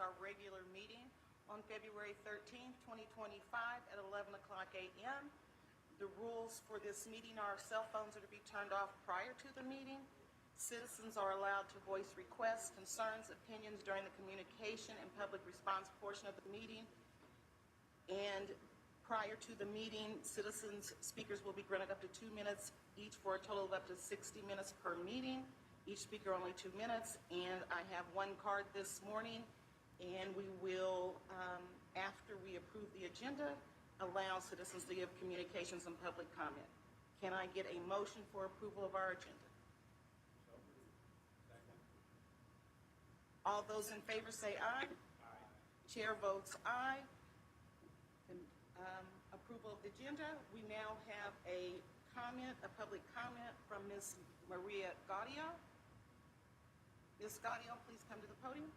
our regular meeting on February 13th, 2025 at 11 o'clock a.m. The rules for this meeting are cell phones are to be turned off prior to the meeting. Citizens are allowed to voice requests, concerns, opinions during the communication and public response portion of the meeting. And prior to the meeting, speakers will be granted up to 2 minutes each for a total of up to 60 minutes per meeting. Each speaker only 2 minutes. And I have one card this morning, and we will, after we approve the agenda, allow citizens to give communications and public comment. Can I get a motion for approval of our agenda? All those in favor say aye. Aye. Chair votes aye. Approval of the agenda. We now have a public comment from Ms. Maria Gaudio. Ms. Gaudio, please come to the podium.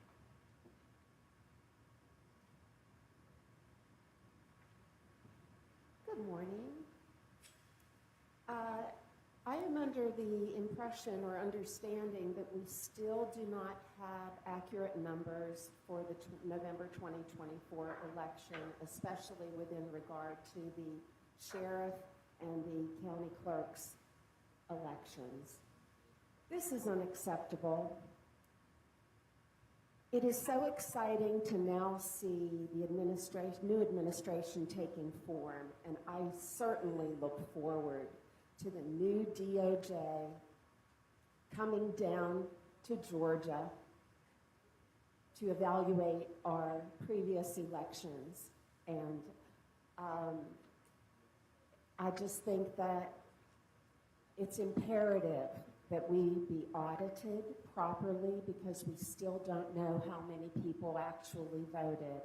Good morning. I am under the impression or understanding that we still do not have accurate numbers for the November 2024 election, especially within regard to the sheriff and the county clerk's elections. This is unacceptable. It is so exciting to now see the new administration taking form, and I certainly look forward to the new DOJ coming down to Georgia to evaluate our previous elections. And I just think that it's imperative that we be audited properly because we still don't know how many people actually voted.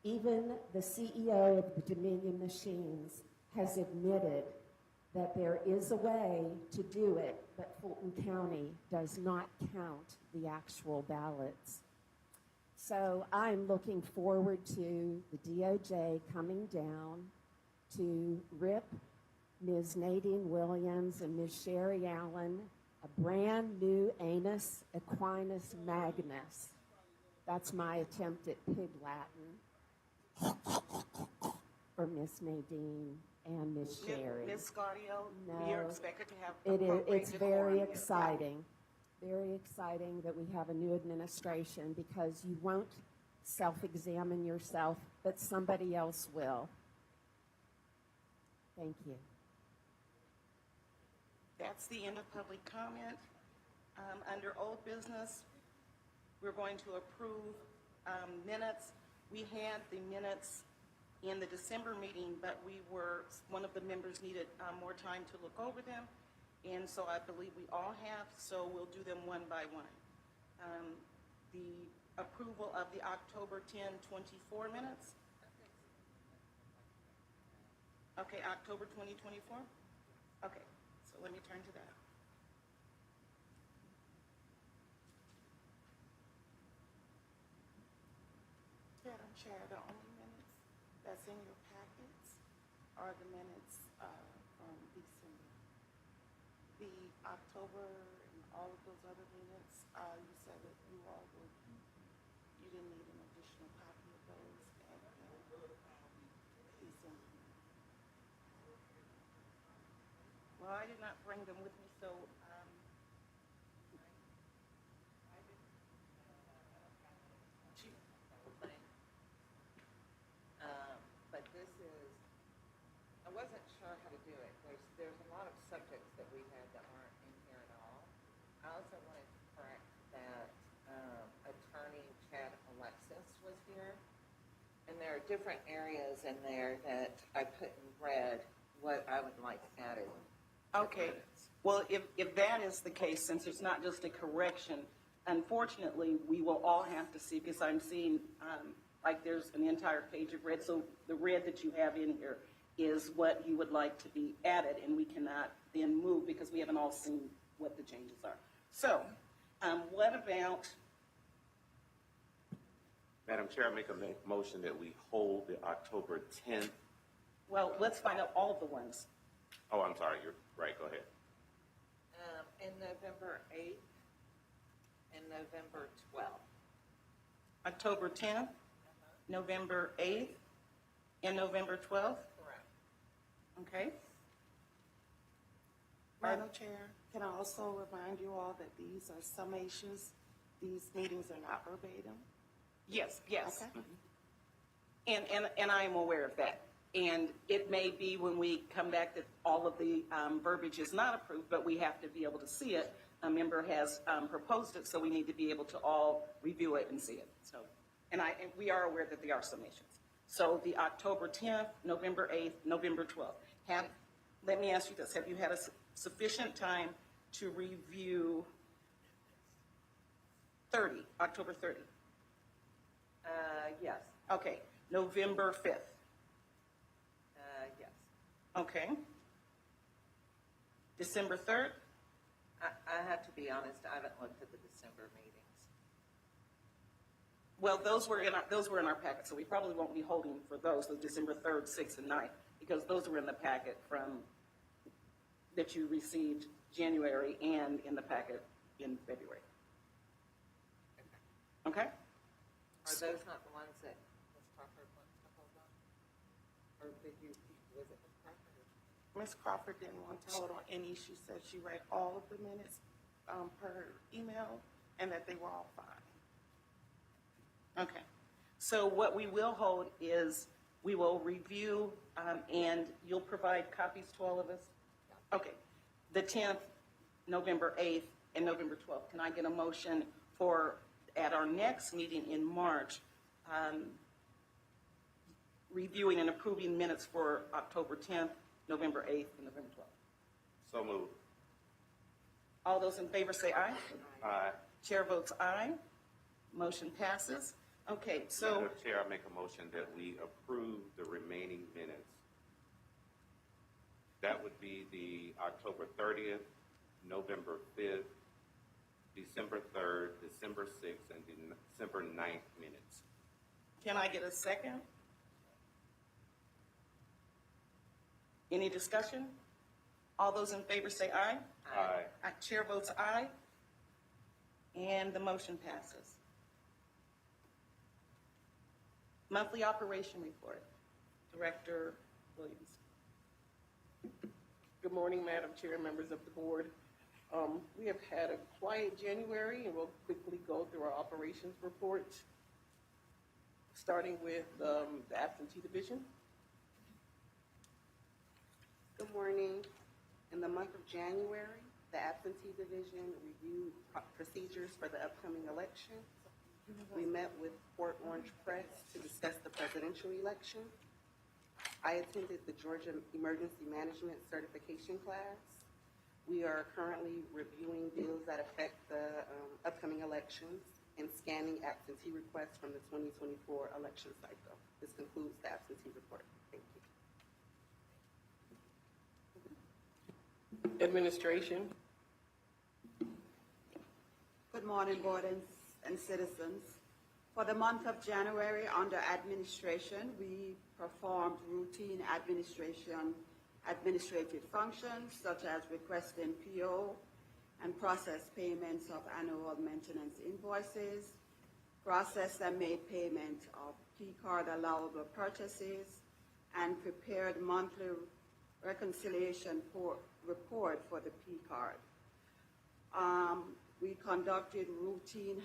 Even the CEO of the Dominion Machines has admitted that there is a way to do it, but Fulton County does not count the actual ballots. So I'm looking forward to the DOJ coming down to rip Ms. Nadine Williams and Ms. Sherry Allen a brand new Anus Equinus Magnus. That's my attempt at pig Latin for Miss Nadine and Miss Sherry. Ms. Gaudio, no, you're expected to have it's very exciting. Very exciting that we have a new administration because you won't self-examine yourself, but somebody else will. Thank you. That's the end of public comment. Under old business, we're going to approve minutes. We had the minutes in the December meeting, but one of the members needed more time to look over them, and so I believe we all have, so we'll do them one by one. The approval of the October 10, 24 minutes. Okay, October 2024? Okay, so let me turn to that. Madam Chair, the only minutes that's in your packets are the minutes from December. The October and all of those other minutes, you said that you didn't need an additional copy of those at December. Well, I did not bring them with me, so but this is, I wasn't sure how to do it. There's a lot of subjects that we had that aren't in here at all. I also wanted to correct that Attorney Chad Alexis was here. And there are different areas in there that I put in red what I would like added. okay. Well, if that is the case, since it's not just a correction, unfortunately, we will all have to see, because I'm seeing like there's an entire page of red. So the red that you have in here is what you would like to be added, and we cannot then move because we haven't all seen what the changes are. So what about... Madam Chair, I make a motion that we hold the October 10th. Well, let's find out all of the ones. Oh, I'm sorry. You're right. Go ahead. And November 8th and November 12th. October 10th, November 8th, and November 12th? Correct. Okay. Madam Chair, can I also remind you all that these are summations? These meetings are not verbatim? Yes, yes. Okay. And I am aware of that. And it may be when we come back that all of the verbiage is not approved, but we have to be able to see it. A member has proposed it, so we need to be able to all review it and see it. So, and we are aware that there are summations. So the October 10th, November 8th, November 12th. Let me ask you this, have you had a sufficient time to review October 30? Yes, Okay, November 5th? yes. Okay. December 3rd? I have to be honest, I haven't looked at the December meetings. Well, those were in our packet, so we probably won't be holding for those, the December 3rd, 6th, and 9th, because those were in the packet that you received January and in the packet in February. Okay? Are those not the ones that Ms. Crawford wants to hold on? Or did you, was it Ms. Crawford? Ms. Crawford didn't want to hold on any. She said she read all of the minutes per email and that they were all fine. Okay. So what we will hold is we will review, and you'll provide copies to all of us? Okay. The 10th, November 8th, and November 12th. Can I get a motion for, at our next meeting in March, reviewing and approving minutes for October 10th, November 8th, and November 12th? So moved. All those in favor say aye. Aye. Chair votes aye. Motion passes. Okay, so, Madam Chair, I make a motion that we approve the remaining minutes. That would be the October 30th, November 5th, December 3rd, December 6th, and the December 9th minutes. can I get a second? Any discussion? All those in favor say aye. Aye. Chair votes aye. And the motion passes. Monthly operation report. Director Williams. Good morning, Madam Chair, members of the board. We have had a quiet January, and we'll quickly go through our operations report, starting with the absentee division. Good morning. In the month of January, the absentee division reviewed procedures for the upcoming election. We met with Port Orange Press to discuss the presidential election. I attended the Georgia Emergency Management Certification class. We are currently reviewing bills that affect the upcoming elections and scanning absentee requests from the 2024 election cycle. This concludes the absentee report. Thank you. Administration. Good morning, board and citizens. For the month of January, under administration, we performed routine administrative functions such as requesting PO and process payments of annual maintenance invoices, processed and made payment of P-card allowable purchases, and prepared monthly reconciliation report for the P-card. We conducted routine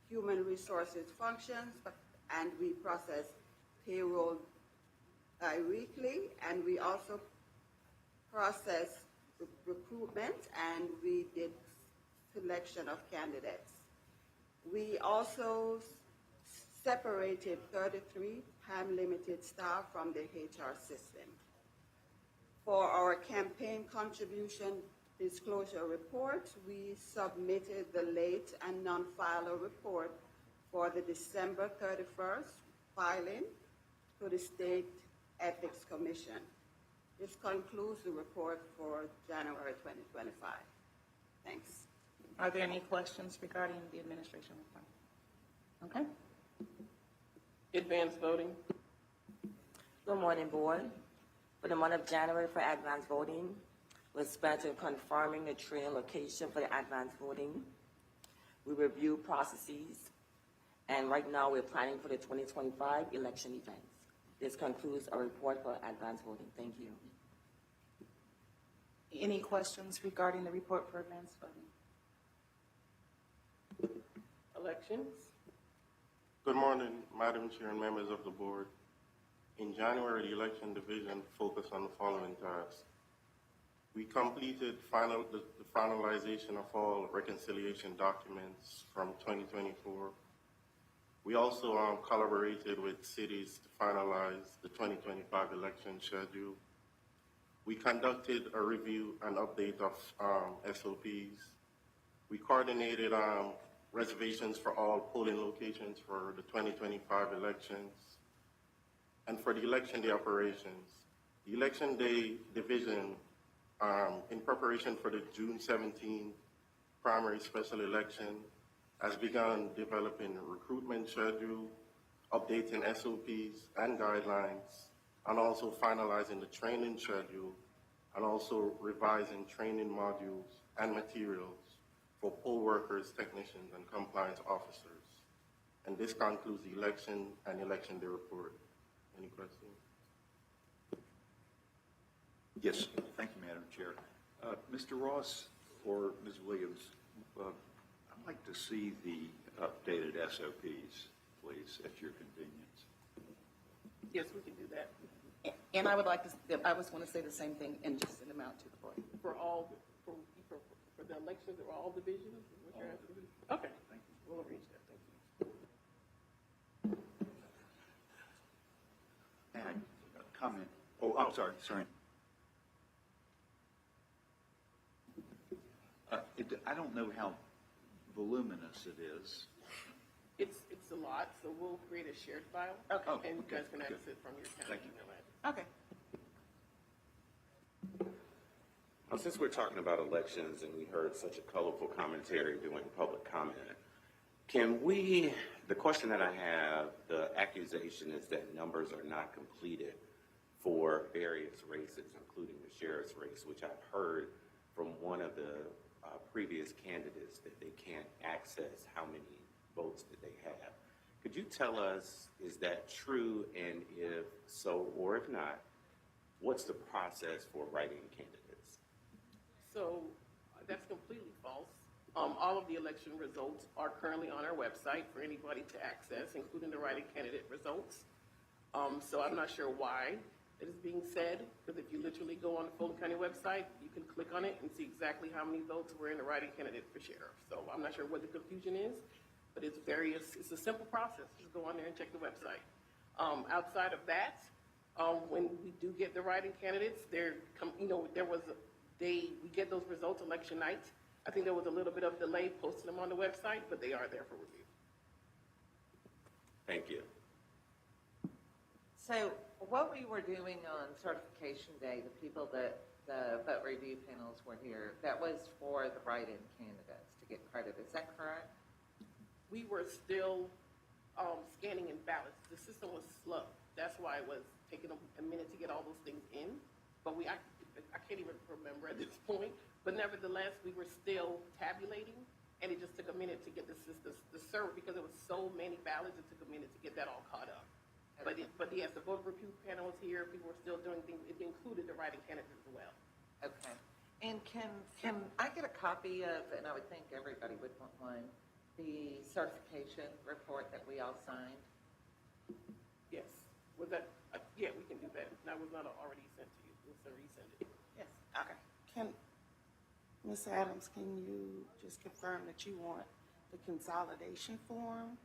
human resources functions, and we processed payroll bi-weekly, and we also processed recruitment, and we did selection of candidates. We also separated 33 time-limited staff from the HR system. For our campaign contribution disclosure report, we submitted the late and non-filer report for the December 31st filing to the State Ethics Commission. This concludes the report for January 2025. Thanks. Are there any questions regarding the administration report? Okay. Advanced voting. Good morning, board. For the month of January for advanced voting, we're spent in confirming the training location for the advanced voting. We review processes And right now, we're planning for the 2025 election events. This concludes our report for advanced voting. Thank you. Any questions regarding the report for advanced voting? Elections. Good morning, Madam Chair and members of the board. In January, the election division focused on the following tasks. We completed the finalization of all reconciliation documents from 2024. We also collaborated with cities to finalize the 2025 election schedule. We conducted a review and update of SOPs. We coordinated reservations for all polling locations for the 2025 elections. And for the election day operations, the election day division, in preparation for the June 17 primary special election, has begun developing a recruitment schedule, updating SOPs and guidelines, and also finalizing the training schedule, and also revising training modules and materials for poll workers, technicians, and compliance officers. And this concludes the election and election day report. Any questions? Yes, thank you, Madam Chair. Mr. Ross or Ms. Williams, I'd like to see the updated SOPs, please, at your convenience. Yes, we can do that. And I would like to, I was going to say the same thing and just send them out to the board. For the elections or all divisions? Is what you're asking? Okay, thank you. We'll arrange that, thank you. And a comment. Oh, I'm sorry. I don't know how voluminous it is. It's a lot, so we'll create a shared file. Okay. Oh, And you okay, guys can good. access it from your county Thank you. email address. Okay. Now, since we're talking about elections and we heard such a colorful commentary during public comment, the question that I have, the accusation is that numbers are not completed for various races, including the sheriff's race, which I've heard from one of the previous candidates that they can't access how many votes that they have. Could you tell us, is that true? And if so, or if not, what's the process for writing candidates? So that's completely false. All of the election results are currently on our website for anybody to access, including the writing candidate results. So I'm not sure why it is being said, because if you literally go on the Fulton County website, you can click on it and see exactly how many votes were in the writing candidate for sheriff. So I'm not sure what the confusion is, but it's a simple process. Just go on there and check the website. Outside of that, when we do get the writing candidates, we get those results election night. I think there was a little bit of delay posting them on the website, but they are there for review. Thank you. So what we were doing on certification day, the people that the vote review panels were here, that was for the write-in candidates to get credit. Is that correct? We were still scanning in ballots. The system was slow. That's why it was taking a minute to get all those things in. But I can't even remember at this point. But nevertheless, we were still tabulating, and it just took a minute to get the server, because there was so many ballots, it took a minute to get that all caught up. Okay. But yes, the vote review panel was here. People were still doing things. It included the writing candidates as well. Okay. And can I get a copy of, and I would think everybody would want one, the certification report that we all signed? Yes. Was that? Yeah, we can do that. That was not already sent to you. We'll resend it. Yes. Okay. Ms. Adams, can you just confirm that you want the consolidation form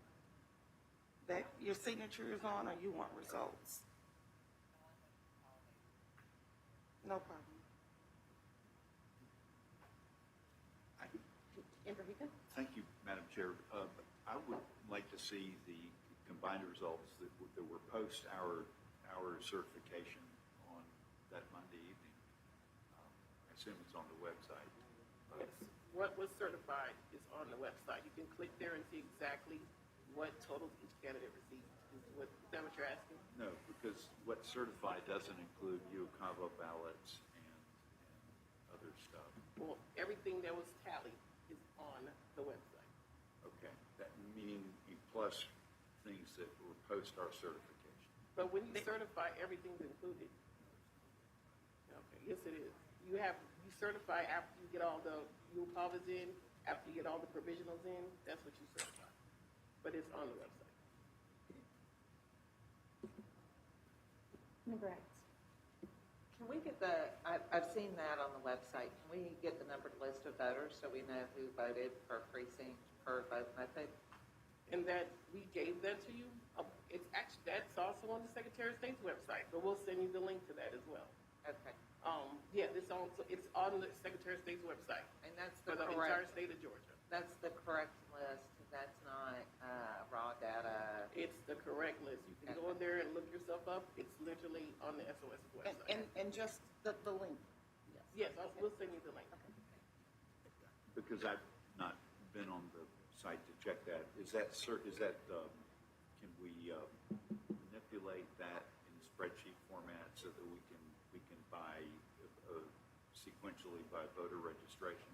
that your signature is on, or you want results? No problem. Thank you, Madam Chair. I would like to see the combined results that were post our certification on that Monday evening. I assume it's on the website. Yes. What was certified is on the website. You can click there and see exactly what totals each candidate received. Is that what you're asking? No, because what's certified doesn't include UConvo ballots and other stuff. Well, everything that was tallied is on the website. Okay, that meaning plus things that were post our certification. But when you certify, everything's included. Okay, yes, it is. You certify after you get all the UPAVs in, after you get all the provisionals in, that's what you certify. But it's on the website. Can we get I've seen that on the website. Can we get the numbered list of voters so we know who voted per precinct, per vote method? And that we gave that to you. It's actually, that's also on the Secretary of State's website, but we'll send you the link to that as well. Okay. Yeah, it's on the Secretary of State's website And that's for the the entire correct, state of Georgia. that's the correct list. That's not raw data. It's the correct list. You can go in there and look yourself up. It's literally on the SOS website. And just the link. Yes, we'll send you the link. Because I've not been on the site to check that. Can we manipulate that in spreadsheet format so that we can buy sequentially by voter registrations?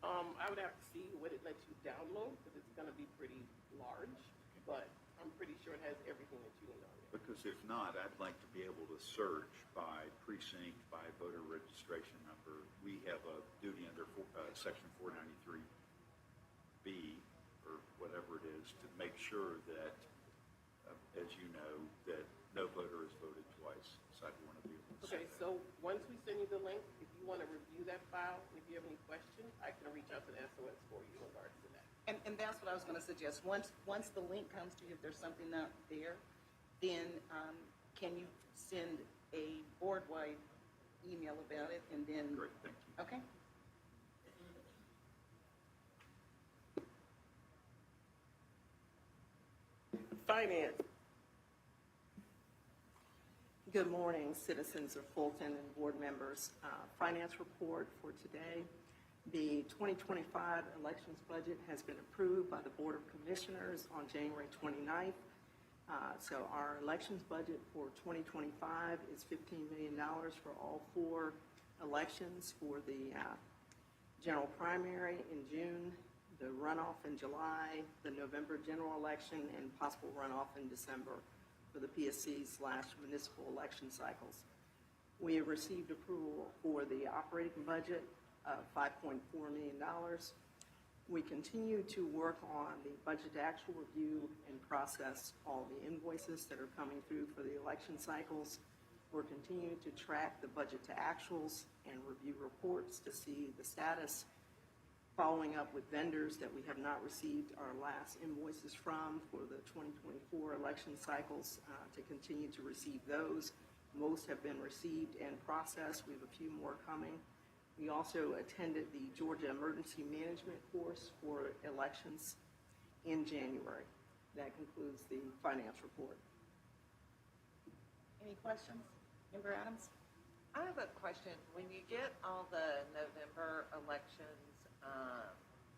I would have to see what it lets you download because it's going to be pretty large, but I'm pretty sure it has everything that you need on it. Because if not, I'd like to be able to search by precinct, by voter registration number. We have a duty under Section 493B, or whatever it is, to make sure that, as you know, that no voter has voted twice. So I'd want to be able to see Okay, that. so once we send you the link, if you want to review that file, and if you have any questions, I can reach out to the SOS for you in regards to that. And that's what I was gonna suggest. Once the link comes to you, if there's something not there, then, can you send a board-wide email about it and then? Great, thank you. Okay? Finance. Good morning, citizens of Fulton and board members. Finance report for today. The 2025 elections budget has been approved by the Board of Commissioners on January 29th. So our elections budget for 2025 is $15 million for all 4 elections, for the general primary in June, the runoff in July, the November general election, and possible runoff in December for the PSC/municipal election cycles. We have received approval for the operating budget of $5.4 million. We continue to work on the budget to actual review and process all the invoices that are coming through for the election cycles. We're continuing to track the budget to actuals and review reports to see the status, following up with vendors that we have not received our last invoices from for the 2024 election cycles, to continue to receive those. Most have been received and processed. We have a few more coming. We also attended the Georgia Emergency Management course for elections in January. That concludes the finance report. Any questions? Member Adams? I have a question. When you get all the November elections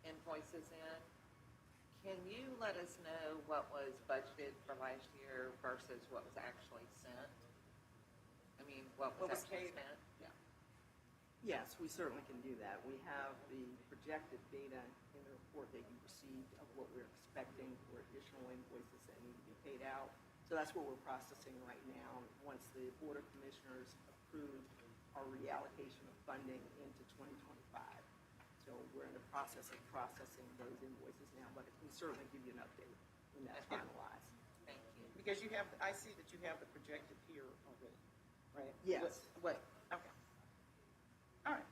invoices in, can you let us know what was budgeted for last year versus what was actually sent? I mean, what was actually paid? spent? Yeah. Yes, we certainly can do that. We have the projected data in the report that you received of what we're expecting for additional invoices that need to be paid out. So that's what we're processing right now. Once the Board of Commissioners approve our reallocation of funding into 2025. So we're in the process of processing those invoices now, but we can certainly give you an update when that's finalized. Thank you. Because I see that you have the projected here already, right? Yes. What, okay. All right.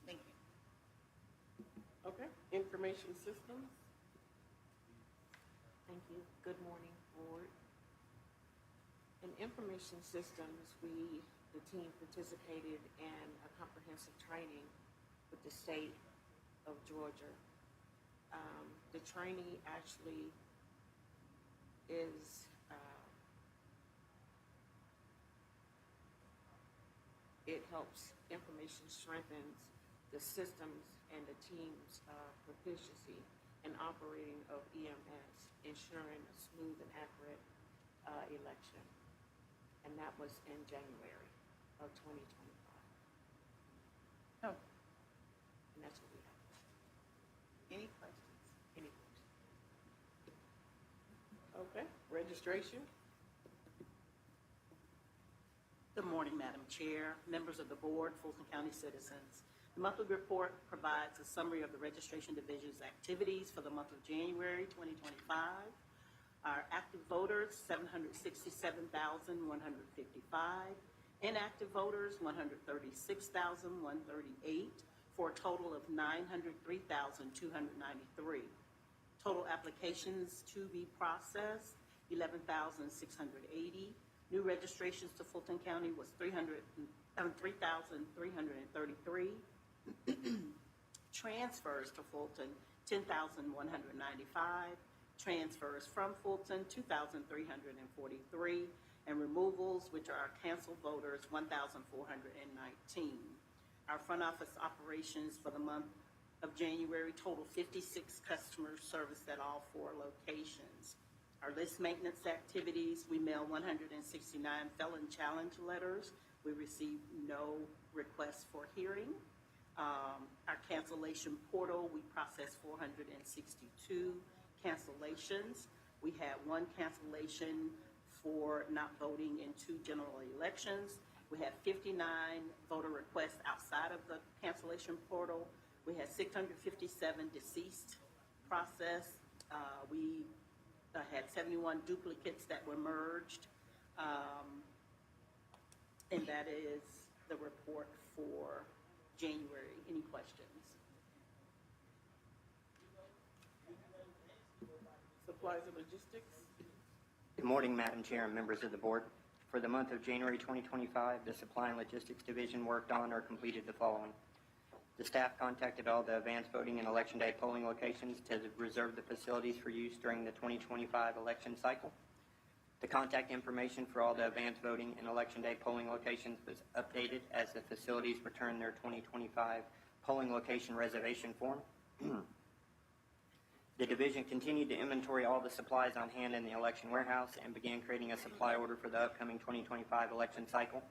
Thank you. Okay, information systems. Thank you. Good morning, board. In information systems, the team participated in a comprehensive training with the state of Georgia. The training actually is, it helps information strengthens the systems and the team's proficiency in operating of EMS, ensuring a smooth and accurate election. And that was in January of 2025. Oh, And that's what we have. any questions? Any questions? Okay, registration. Good morning, Madam Chair, members of the board, Fulton County citizens. The monthly report provides a summary of the Registration Division's activities for the month of January 2025. Our active voters, 767,155. Inactive voters, 136,138, for a total of 903,293. Total applications to be processed, 11,680. New registrations to Fulton County was 3,333. Transfers to Fulton, 10,195. Transfers from Fulton, 2,343. And removals, which are our canceled voters, 1,419. Our front office operations for the month of January total 56 customers serviced at all 4 locations. Our list maintenance activities, we mailed 169 felon challenge letters. We received no requests for hearing. Our cancellation portal, we processed 462 cancellations. We had 1 cancellation for not voting in 2 general elections. We had 59 voter requests outside of the cancellation portal. We had 657 deceased processed. We had 71 duplicates that were merged. And that is the report for January. Any questions? Supplies and logistics. Good morning, Madam Chair and members of the board. For the month of January 2025, the Supply and Logistics Division worked on or completed the following. The staff contacted all the advanced voting and Election Day polling locations to reserve the facilities for use during the 2025 election cycle. The contact information for all the advanced voting and Election Day polling locations was updated as the facilities returned their 2025 polling location reservation form. The division continued to inventory all the supplies on hand in the election warehouse and began creating a supply order for the upcoming 2025 election cycle.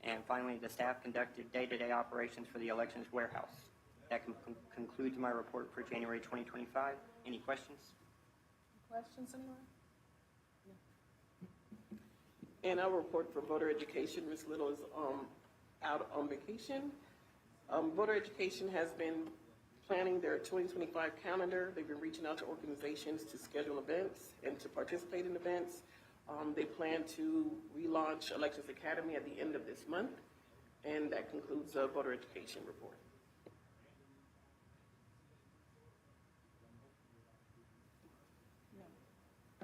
And finally, the staff conducted day-to-day operations for the elections warehouse. That concludes my report for January 2025. Any questions? Questions, anyone? And our report for voter education, Ms. Little is out on vacation. Voter education has been planning their 2025 calendar. They've been reaching out to organizations to schedule events and to participate in events. They plan to relaunch Elections Academy at the end of this month, and that concludes the voter education report.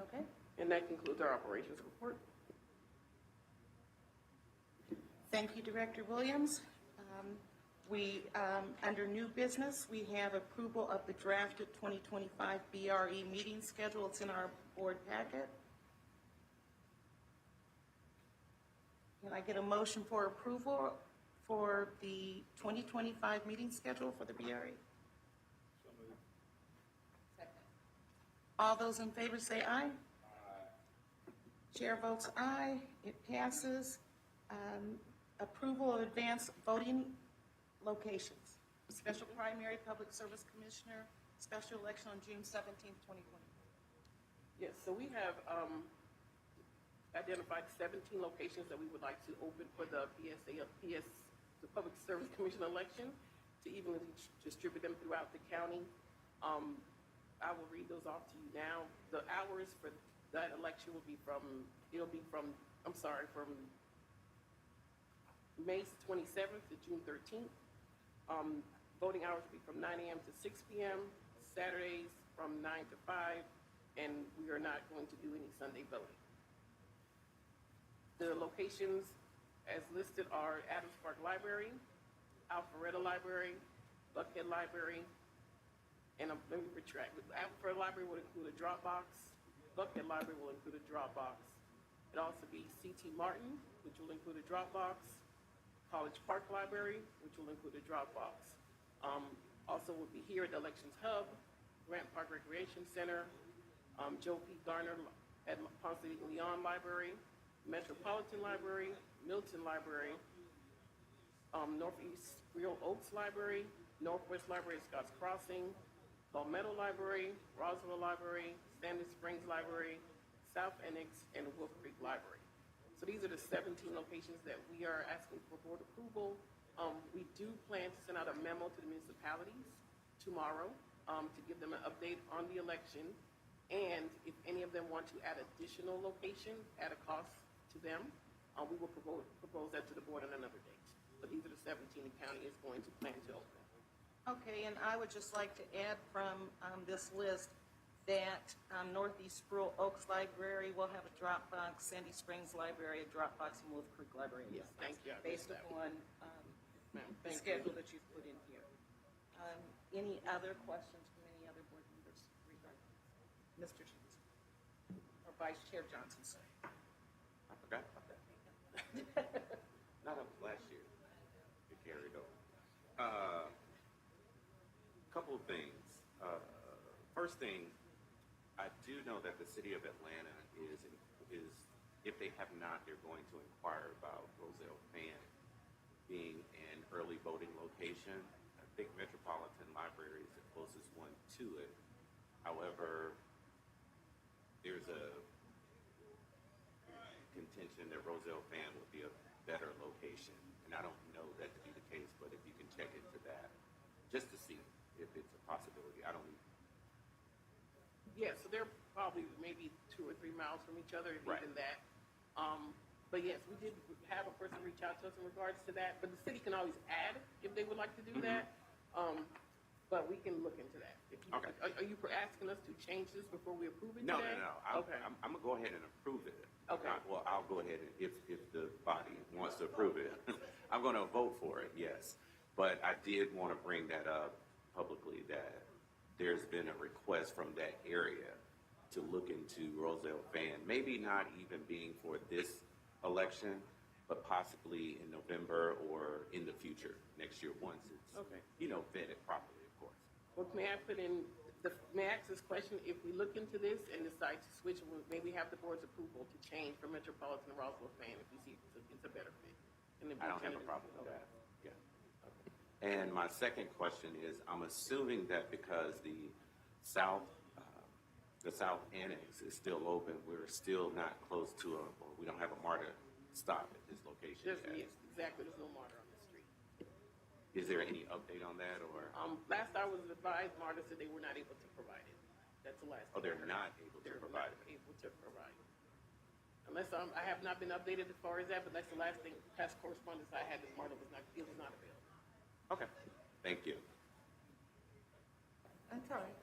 Okay. And that concludes our operations report. Thank you, Director Williams. Under new business, we have approval of the drafted 2025 BRE meeting schedule. It's in our board packet. Can I get a motion for approval for the 2025 meeting schedule for the BRE? Second. All those in favor say aye. Chair votes aye. It passes. Approval of advanced voting locations. Special primary public service commissioner, special election on June 17th, 2020. Yes, so we have identified 17 locations that we would like to open for the the Public Service Commission election, to evenly distribute them throughout the county. I will read those off to you now. The hours for that election will be from May 27th to June 13th. Voting hours will be from 9 a.m. to 6 p.m., Saturdays from 9 to 5, and we are not going to do any Sunday voting. The locations as listed are Adams Park Library, Alpharetta Library, Buckhead Library, and let me retract. Alpharetta Library will include a drop box. Buckhead Library will include a drop box. It'll also be C.T. Martin, which will include a drop box. College Park Library, which will include a drop box. Also will be here at the Elections Hub, Grant Park Recreation Center, Joe P. Garner at Ponce de Leon Library, Metropolitan Library, Milton Library, Northeast Real Oaks Library, Northwest Library at Scotts Crossing, Palmetto Library, Roswell Library, Standing Springs Library, South Annex, and Wolf Creek Library. So these are the 17 locations that we are asking for board approval. We do plan to send out a memo to the municipalities tomorrow to give them an update on the election. And if any of them want to add additional locations at a cost to them, we will propose that to the board on another date. But these are the 17 the county is going to plan to open. Okay, and I would just like to add from this list that Northeast Rural Oaks Library will have a Dropbox, Sandy Springs Library, a Dropbox, and Wolf Creek Library. Yes, thank you. I Based missed that one. upon Ma'am, the thank schedule you. that you've put in here. Any other questions from any other board members regarding Mr. Johnson? Or Vice Chair Johnson, sorry. I forgot about that. Not up last year. It carried over. Couple of things. First thing, I do know that the city of Atlanta is, if they have not, they're going to inquire about Roselle Fan being an early voting location. I think Metropolitan Library is the closest one to it. However, there's a contention that Roselle Fan would be a better location. And I don't know that to be the case, but if you can check into that, just to see if it's a possibility. I don't even. Yeah, so they're probably maybe 2 or 3 miles from each other, if Right. even that. But yes, we did have a person reach out to us in regards to that, but the city can always add if they would like to do that. But we can look into that. If you, Okay. Are you asking us to change this before we approve it No, today? Okay. I'm gonna go ahead and approve it. Okay. Well, I'll go ahead and if the body wants to approve it, I'm gonna vote for it, yes. But I did want to bring that up publicly that there's been a request from that area to look into Roselle Fan, maybe not even being for this election, but possibly in November or in the future next year once it's, Okay. vetted properly, of course. Well, may I put in, may I ask this question, if we look into this and decide to switch, may we have the board's approval to change from Metropolitan to Roswell Fan if we see it's a better fit? And then I don't have a problem with that, yeah. And my second question is, I'm assuming that because the South Annex is still open, we're still not close to or we don't have a MARTA stop at this location Yes, yet. exactly, there's no martyr on the street. Is there any update on that, or? Last I was advised, MARTA said they were not able to provide it. That's the last. Oh, they're thing I heard. not able to They're provide not it. able to provide it. Unless I have not been updated as far as that, but that's the last thing, past correspondence I had, that MARTA was not available. Okay, thank you. That's all right.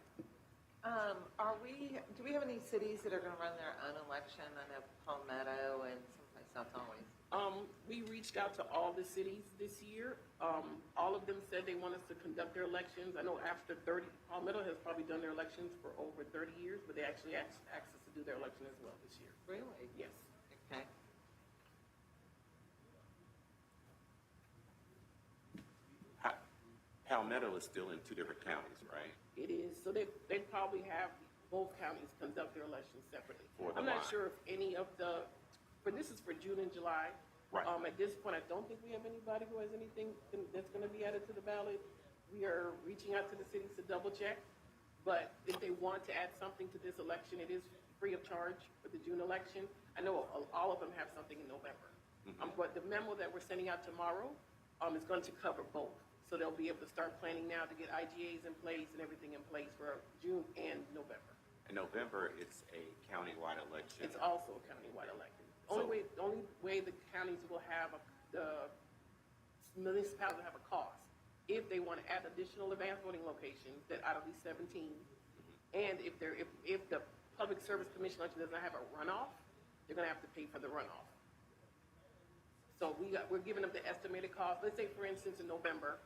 Do we have any cities that are gonna run their own election? I know Palmetto and someplace else always. We reached out to all the cities this year. All of them said they want us to conduct their elections. I know after 30, Palmetto has probably done their elections for over 30 years, but they actually asked us to do their election as well this year. Really? Yes. Okay. Palmetto is still in 2 different counties, right? It is. So they probably have both counties conduct their elections separately. For the I'm not line. sure if any of this is for June and July. Right. At this point, I don't think we have anybody who has anything that's going to be added to the ballot. We are reaching out to the cities to double check. But if they want to add something to this election, it is free of charge for the June election. I know all of them have something in November. But the memo that we're sending out tomorrow is going to cover both. So they'll be able to start planning now to get IGAs in place and everything in place for June and November. In November, it's a countywide election. It's also a countywide election. Only way the counties will have the municipalities will have a cost if they want to add additional advanced voting locations that out of these 17, and if the Public Service Commission election does not have a runoff, they're going to have to pay for the runoff. So we're giving them the estimated cost. Let's say, for instance, in November,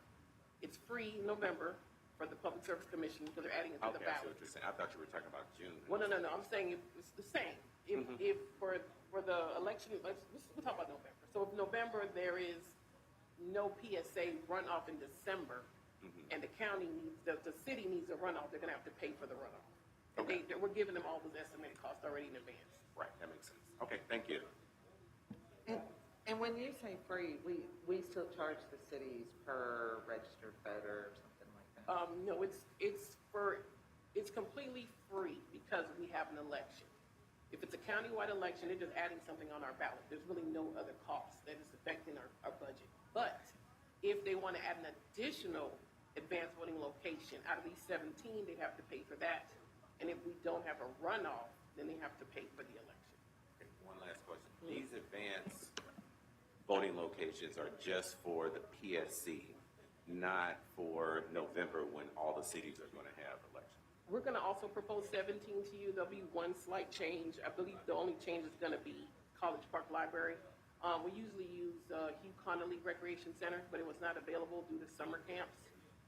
it's free in November for the Public Service Commission because they're adding it to the Okay, I see ballot. what you're saying. I thought you were talking about June. Well, no. I'm saying it's the same. If for the election, we'll talk about November. So if November there is no PSA runoff in December, and the county needs, the city needs a runoff, they're gonna have to pay for the runoff. And Okay. we're giving them all those estimated costs already in advance. Right, that makes sense. Okay, thank you. And when you say free, we still charge the cities per registered voter or something like that? No, it's completely free because we have an election. If it's a countywide election, they're just adding something on our ballot. There's really no other cost that is affecting our budget. But if they want to add an additional advanced voting location out of these 17, they'd have to pay for that. And if we don't have a runoff, then they have to pay for the election. Okay, one last question. These advanced voting locations are just for the PSC, not for November when all the cities are going to have elections. We're going to also propose 17 to you. There'll be one slight change. I believe the only change is going to be College Park Library. We usually use Hugh Connolly Recreation Center, but it was not available due to summer camps.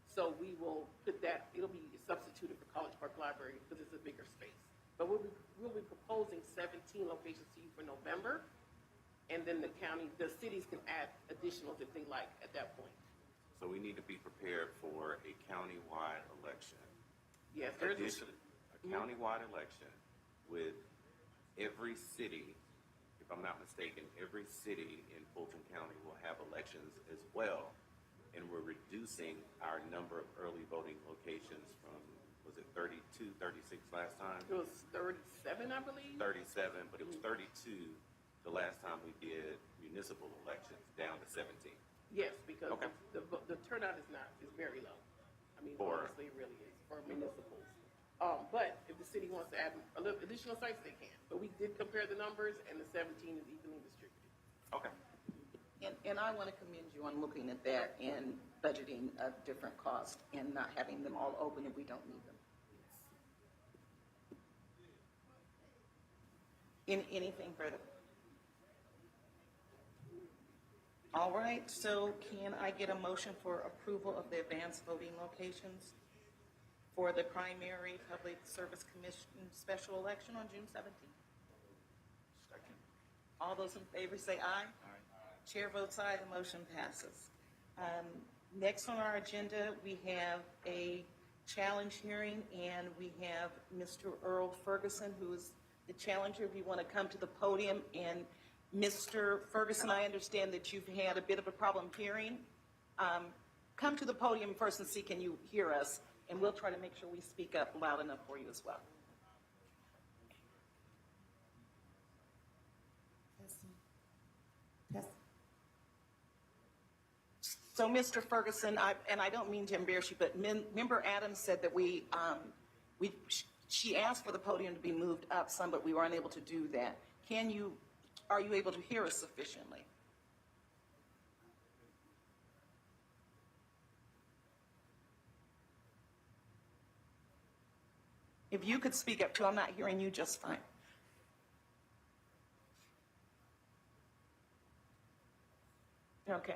So we will put that, it'll be substituted for College Park Library because it's a bigger space. But we'll be proposing 17 locations to you for November. And then the cities can add additionals if they like at that point. So we need to be prepared for a countywide election. Yes, there's A countywide election with every city, if I'm not mistaken, every city in Fulton County will have elections as well. And we're reducing our number of early voting locations from, was it 32, 36 last time? It was 37, I believe. 37, but it was 32 the last time we did municipal elections, down to 17. Yes, because Okay. the turnout is very low. I mean, For- honestly, it really is for municipals. But if the city wants to add a little additional sites, they can. But we did compare the numbers, and the 17 is evenly distributed. Okay. And I want to commend you on looking at that and budgeting a different cost and not having them all open if we don't need them. Anything further? All right, so can I get a motion for approval of the advanced voting locations for the primary Public Service Commission special election on June 17th? Second. All those in favor say aye. Chair votes aye, the motion passes. Next on our agenda, we have a challenge hearing, and we have Mr. Earl Ferguson, who is the challenger. If you want to come to the podium, and Mr. Ferguson, I understand that you've had a bit of a problem hearing. Come to the podium first and see, can you hear us? And we'll try to make sure we speak up loud enough for you as well. So, Mr. Ferguson, I don't mean to embarrass you, but Member Adams said that she asked for the podium to be moved up some, but we were unable to do that. Are you able to hear us sufficiently? If you could speak up too, I'm not hearing you just fine. Okay.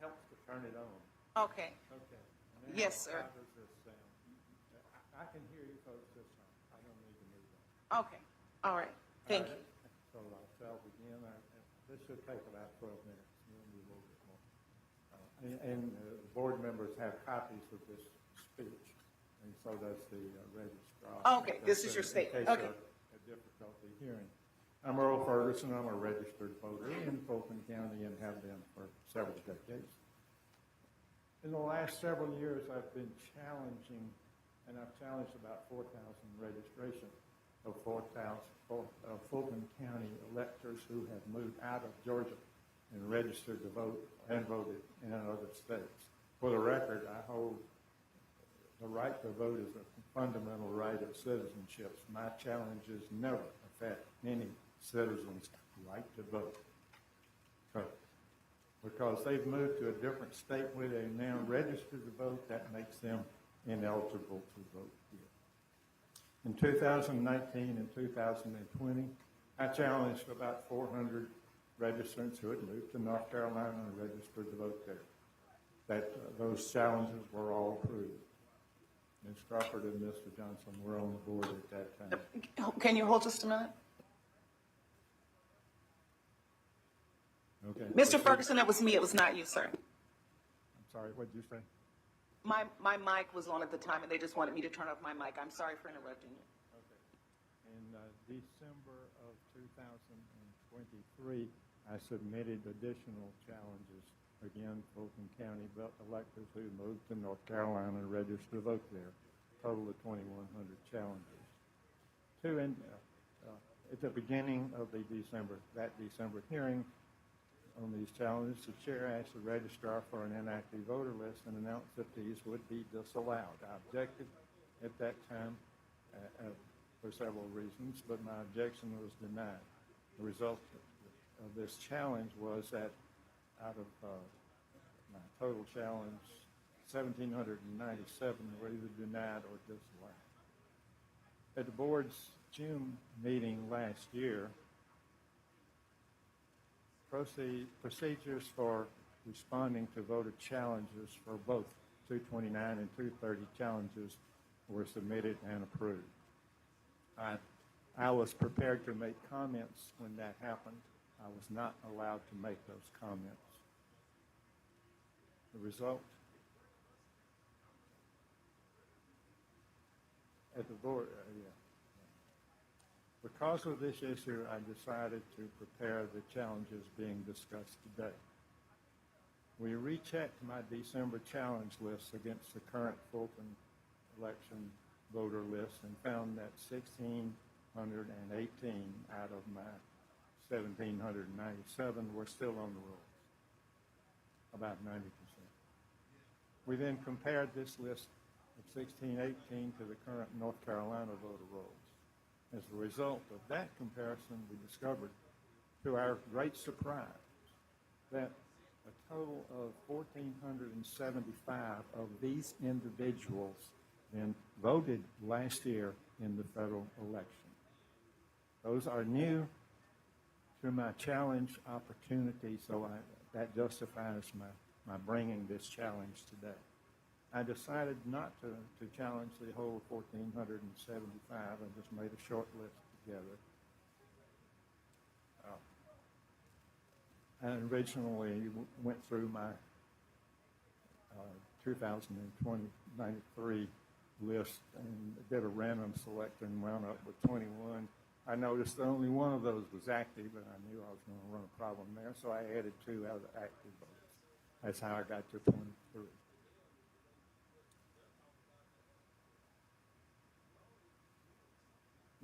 Helps to turn it on. Okay. Okay. Yes, sir. How does this sound? I can hear you folks this time. I don't need to move on. Okay. All right. Thank you. So I'll begin. This should take about 12 minutes, maybe a little bit more. And board members have copies of this speech, and so does the registrar. Okay, this is your statement. In case Okay. of a difficulty hearing. I'm Earl Ferguson. I'm a registered voter in Fulton County and have been for several decades. In the last several years, I've been challenging, and I've challenged about 4,000 registrations of Fulton County electors who have moved out of Georgia and registered to vote and voted in other states. For the record, I hold the right to vote is a fundamental right of citizenship. My challenges never affect any citizen's right to vote. Because they've moved to a different state where they now registered to vote, that makes them ineligible to vote here. In 2019 and 2020, I challenged about 400 registrants who had moved to North Carolina and registered to vote there. Those challenges were all approved. Ms. Crawford and Mr. Johnson were on the board at that time. Can you hold just a minute? Okay. Mr. Ferguson, it was me. It was not you, sir. I'm sorry, what did you say? My mic was on at the time, and they just wanted me to turn off my mic. I'm sorry for interrupting you. Okay. In December of 2023, I submitted additional challenges again, Fulton County electors who moved to North Carolina and registered to vote there. Total of 2,100 challenges. At the beginning of that December hearing on these challenges, the chair asked the registrar for an inactive voter list and announced that these would be disallowed. I objected at that time for several reasons, but my objection was denied. The result of this challenge was that out of my total challenge, 1,797 were either denied or disallowed. At the board's June meeting last year, procedures for responding to voter challenges for both 229 and 230 challenges were submitted and approved. I was prepared to make comments when that happened. I was not allowed to make those comments. The result, at the board, because of this issue, I decided to prepare the challenges being discussed today. We rechecked my December challenge list against the current Fulton election voter list and found that 1,618 out of my 1,797 were still on the rolls, about 90%. We then compared this list of 1,618 to the current North Carolina voter rolls. As a result of that comparison, we discovered, to our great surprise, that a total of 1,475 of these individuals then voted last year in the federal election. Those are new to my challenge opportunity, so that justifies my bringing this challenge today. I decided not to challenge the whole 1,475. I just made a short list together. I originally went through my 2093 list and did a random select and wound up with 21. I noticed that only one of those was active, and I knew I was going to run a problem there, so I added 2 other active voters. That's how I got to 23.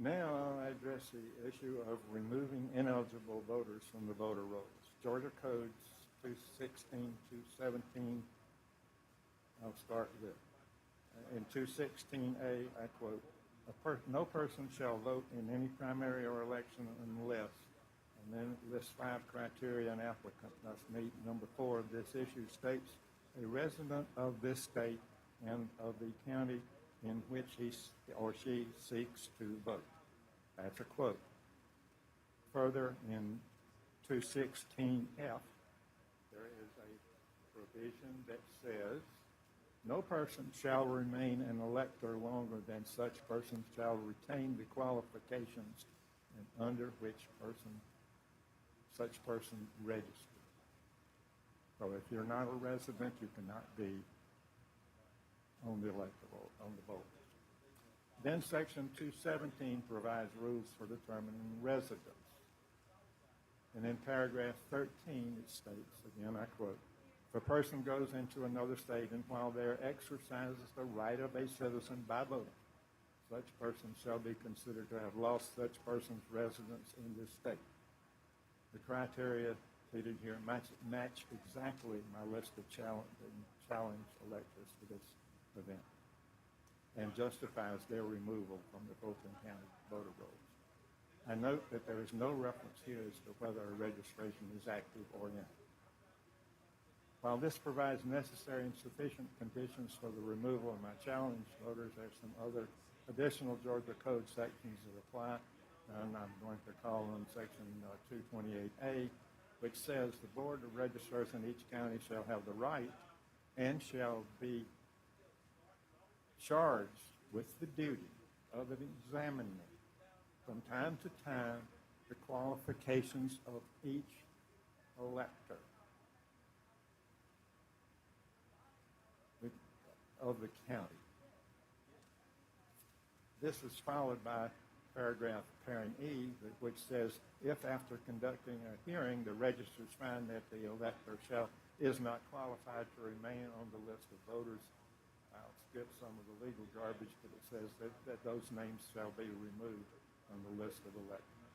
Now I'll address the issue of removing ineligible voters from the voter rolls. Georgia Codes 216, 217, I'll start with. In 216A, I quote, no person shall vote in any primary or election unless, and then it lists 5 criteria an applicant must meet. Number 4 of this issue states, a resident of this state and of the county in which he or she seeks to vote. That's a quote. Further, in 216F, there is a provision that says, no person shall remain an elector longer than such person shall retain the qualifications and under which such person registered. So if you're not a resident, you cannot be on the vote. Then Section 217 provides rules for determining residence. And in paragraph 13, it states, again, I quote, if a person goes into another state and while there exercises the right of a citizen by voting, such person shall be considered to have lost such person's residence in this state. The criteria stated here match exactly my list of challenge electors for this event and justifies their removal from the Fulton County voter rolls. I note that there is no reference here as to whether a registration is active or inactive. While this provides necessary and sufficient conditions for the removal of my challenge voters, there's some other additional Georgia Code sections that apply, and I'm going to call them Section 228A, which says the Board of Registrars in each county shall have the right and shall be charged with the duty of examining from time to time the qualifications of each elector of the county. This is followed by paragraph, parent E, which says, if after conducting a hearing, the registers find that the elector is not qualified to remain on the list of voters, I'll skip some of the legal garbage, but it says that those names shall be removed from the list of electors.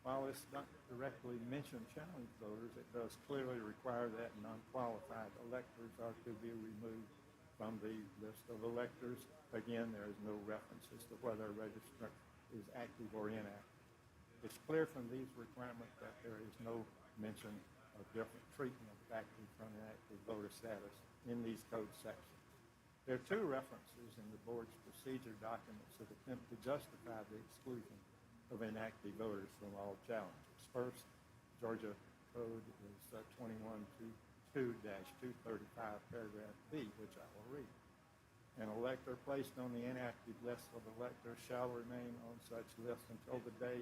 While it's not directly mentioned challenge voters, it does clearly require that non-qualified electors are to be removed from the list of electors. Again, there is no reference as to whether a registrant is active or inactive. It's clear from these requirements that there is no mention of different treatment of active from inactive voter status in these code sections. There are two references in the board's procedure documents that attempt to justify the exclusion of inactive voters from all challenges. First, Georgia Code is 2122-235, paragraph B, which I will read. An elector placed on the inactive list of electors shall remain on such list until the day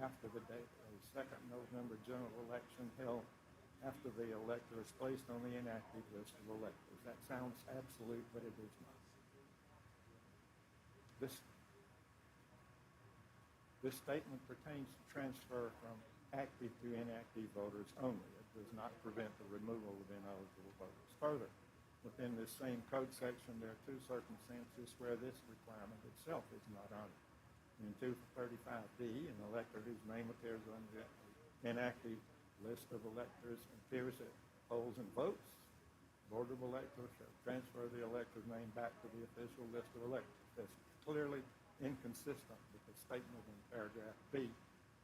after the date of the second November general election held after the elector is placed on the inactive list of electors. That sounds absolute, but it is not. This statement pertains to transfer from active to inactive voters only. It does not prevent the removal of ineligible voters. Further, within this same code section, there are two circumstances where this requirement itself is not honored. In 235B, an elector whose name appears on the inactive list of electors appears at polls and votes, the Board of Electors shall transfer the elector's name back to the official list of electors. That's clearly inconsistent with the statement in paragraph B,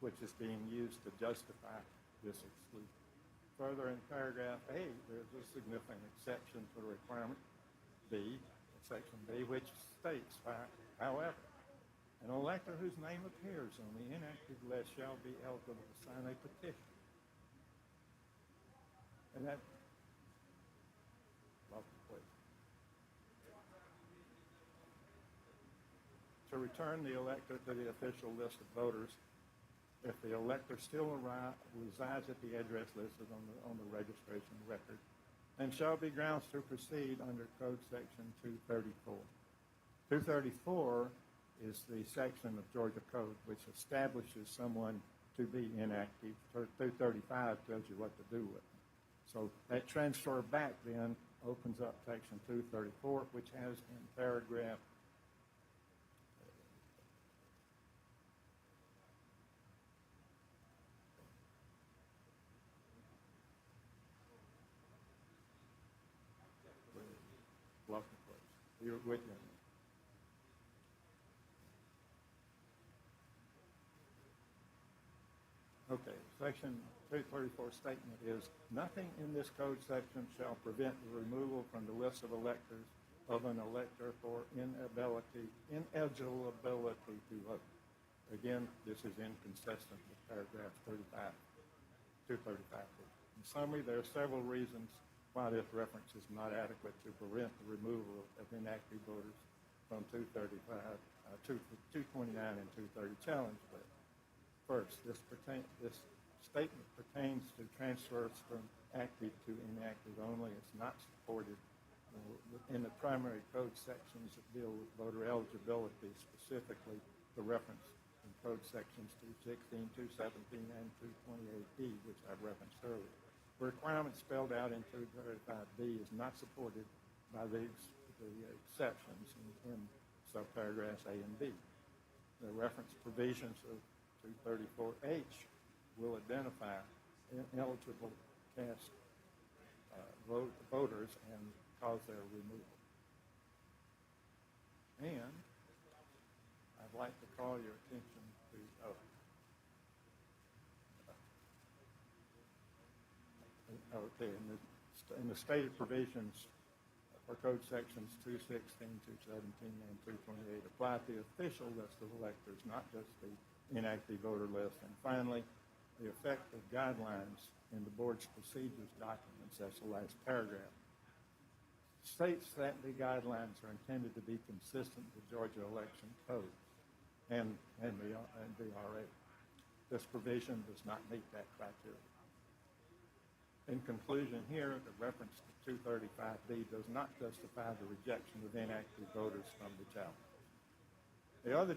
which is being used to justify this exclusion. Further, in paragraph A, there's a significant exception to the requirement B, section B, which states, however, an elector whose name appears on the inactive list shall be eligible to sign a petition. And that, to return the elector to the official list of voters, if the elector still resides at the address listed on the registration record, and shall be grounds to proceed under Code Section 234. 234 is the section of Georgia Code which establishes someone to be inactive. 235 tells you what to do with them. So that transfer back then opens up Section 234, which has in paragraph You're with me. Okay, Section 234 statement is, nothing in this code section shall prevent the removal from the list of electors of an elector for ineligibility to vote. Again, this is inconsistent with paragraph 235. In summary, there are several reasons why this reference is not adequate to prevent the removal of inactive voters from 229 and 230 challenge. But first, this statement pertains to transfers from active to inactive only. It's not supported in the primary code sections that deal with voter eligibility, specifically the reference in code sections 216, 217, and 228B, which I've referenced earlier. The requirement spelled out in 235B is not supported by the exceptions in subparagraphs A and B. The reference provisions of 234H will identify ineligible cast voters and cause their removal. And I'd like to call your attention to in the stated provisions for code sections 216, 217, and 228 apply to the official list of electors, not just the inactive voter list. And finally, the effect of guidelines in the board's procedures documents, that's the last paragraph, states that the guidelines are intended to be consistent with Georgia election code and VRA. This provision does not meet that criteria. In conclusion here, the reference to 235B does not justify the rejection of inactive voters from the challenge. The other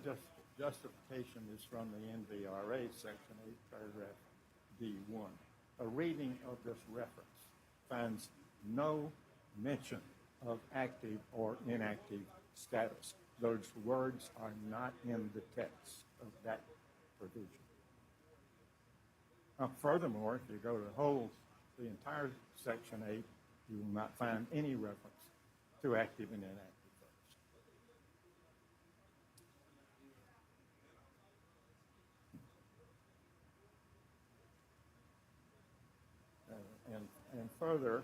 justification is from the NVRA, Section 8, Paragraph D1. A reading of this reference finds no mention of active or inactive status. Those words are not in the text of that provision. Furthermore, if you go to the entire Section 8, you will not find any reference to active and inactive voters. And further,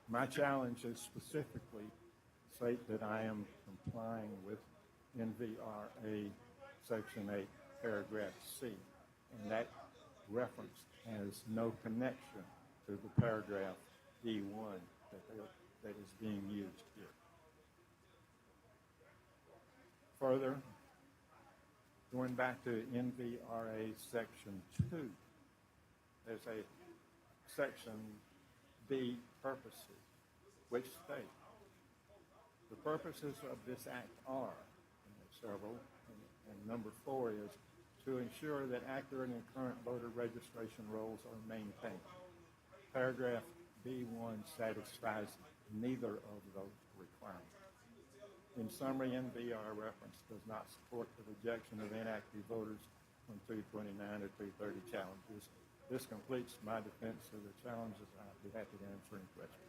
my challenge is specifically state that I am complying with NVRA Section 8, Paragraph C, and that reference has no connection to the paragraph D1 that is being used here. Further, going back to NVRA Section 2, there's a Section B, Purposes, which state, the purposes of this act are, and there's several, and number 4 is to ensure that accurate and current voter registration rolls are maintained. Paragraph B1 satisfies neither of those requirements. In summary, NVR reference does not support the rejection of inactive voters on 229 or 230 challenges. This completes my defense of the challenges. I'd be happy to answer any questions.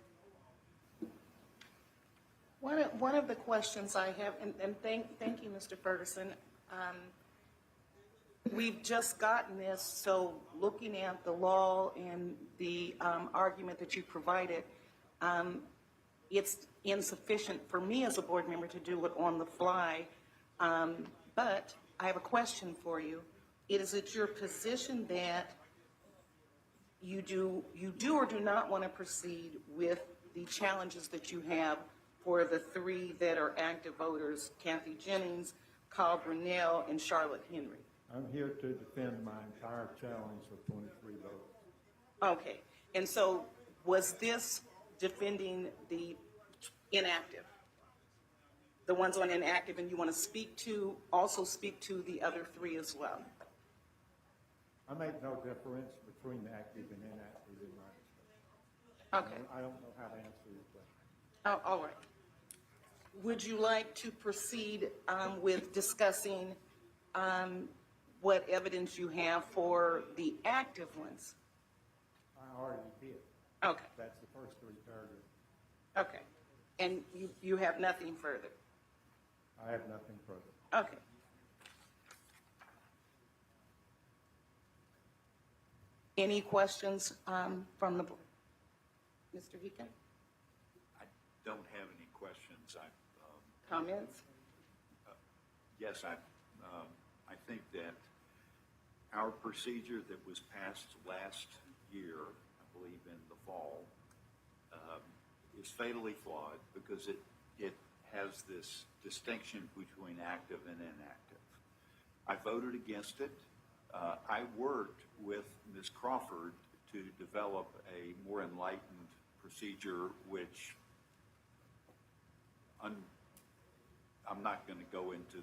One of the questions I have, and thank you, Mr. Ferguson. We've just gotten this, so looking at the law and the argument that you provided, it's insufficient for me as a board member to do it on the fly. But I have a question for you. Is it your position that you do or do not want to proceed with the challenges that you have for the 3 that are active voters, Kathy Jennings, Kyle Brunell, and Charlotte Henry? I'm here to defend my entire challenge of 23 votes. Okay, and so was this defending the inactive? The ones on inactive, and you want to also speak to the other 3 as well? I make no difference between the active and inactive in my discussion. Okay. I don't know how to answer your question. Oh, all right. Would you like to proceed with discussing what evidence you have for the active ones? I already did. Okay. That's the first 3 paragraphs. Okay. And you have nothing further? I have nothing further. Okay. Any questions from the board? Mr. Deacon? I don't have any questions. Comments? Yes, I think that our procedure that was passed last year, I believe in the fall, is fatally flawed because it has this distinction between active and inactive. I voted against it. I worked with Ms. Crawford to develop a more enlightened procedure, which I'm not going to go into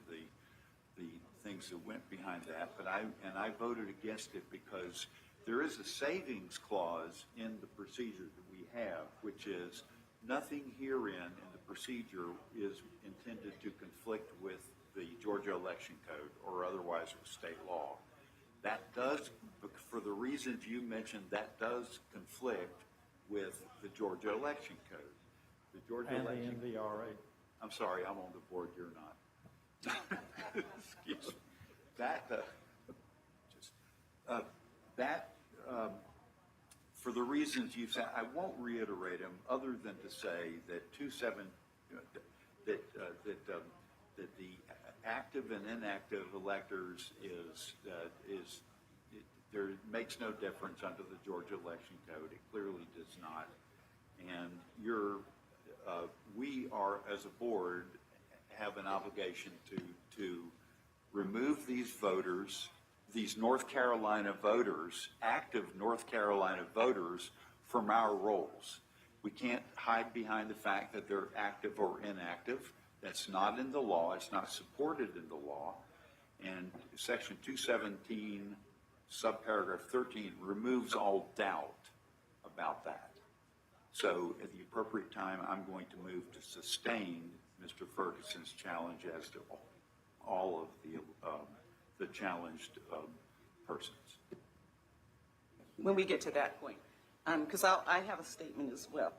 the things that went behind that, but I voted against it because there is a savings clause in the procedure that we have, which is nothing herein in the procedure is intended to conflict with the Georgia Election Code or otherwise with state law. That does, for the reasons you mentioned, that does conflict with the Georgia Election Code. The Georgia and Election the NVRA. I'm sorry, I'm on the board, you're not. Excuse me. For the reasons you've said, I won't reiterate them other than to say that that the active and inactive electors there makes no difference under the Georgia Election Code. It clearly does not. And we are, as a board, have an obligation to remove these voters, these North Carolina voters, active North Carolina voters, from our rolls. We can't hide behind the fact that they're active or inactive. That's not in the law. It's not supported in the law. And Section 217, subparagraph 13, removes all doubt about that. So at the appropriate time, I'm going to move to sustain Mr. Ferguson's challenge as to all of the challenged persons. When we get to that point, because I have a statement as well.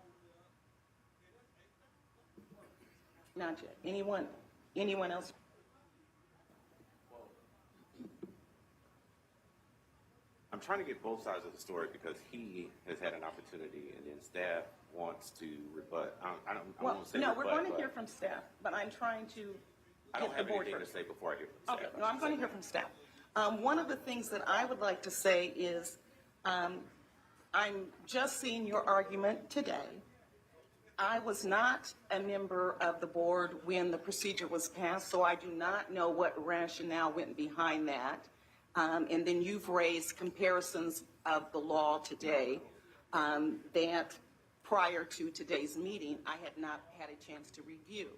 Not yet. Anyone else? I'm trying to get both sides of the story because he has had an opportunity and then staff wants to rebut. I won't say No, rebut, we're going to but hear from staff, but I'm trying to I don't get the have board anything first. to say before I hear from staff. Okay, no, I'm going to hear from staff. One of the things that I would like to say is, I'm just seeing your argument today. I was not a member of the board when the procedure was passed, so I do not know what rationale went behind that. And then you've raised comparisons of the law today that prior to today's meeting, I had not had a chance to review.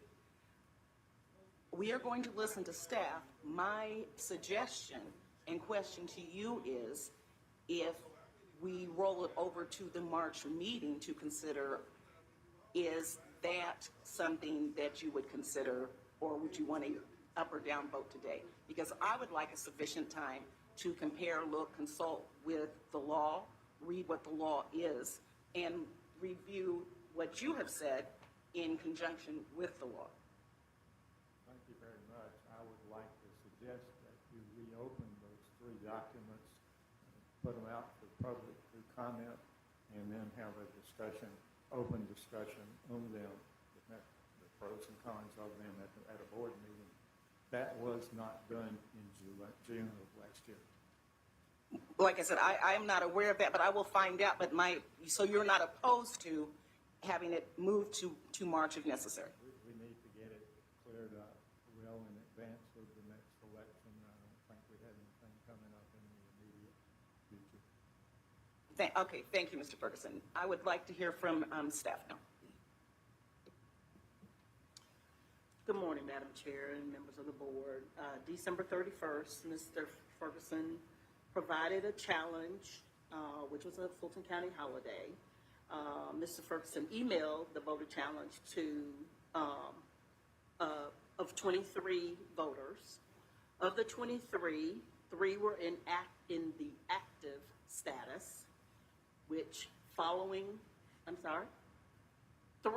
We are going to listen to staff. My suggestion and question to you is, if we roll it over to the March meeting to consider, is that something that you would consider, or would you want a up or down vote today? Because I would like a sufficient time to compare, look, consult with the law, read what the law is, and review what you have said in conjunction with the law. Thank you very much. I would like to suggest that you reopen those three documents, put them out for public to comment, and then have a discussion, open discussion on them, the pros and cons of them at a board meeting. That was not done in June of last year. Like I said, I am not aware of that, but I will find out. But so you're not opposed to having it moved to March if necessary? We need to get it cleared up well in advance of the next election. I don't think we have anything coming up in the immediate future. Okay, thank you, Mr. Ferguson. I would like to hear from staff now. Good morning, Madam Chair and members of the board. December 31st, Mr. Ferguson provided a challenge, which was a Fulton County holiday. Mr. Ferguson emailed the voter challenge to of 23 voters. Of the 23, 3 were in the active status, which following,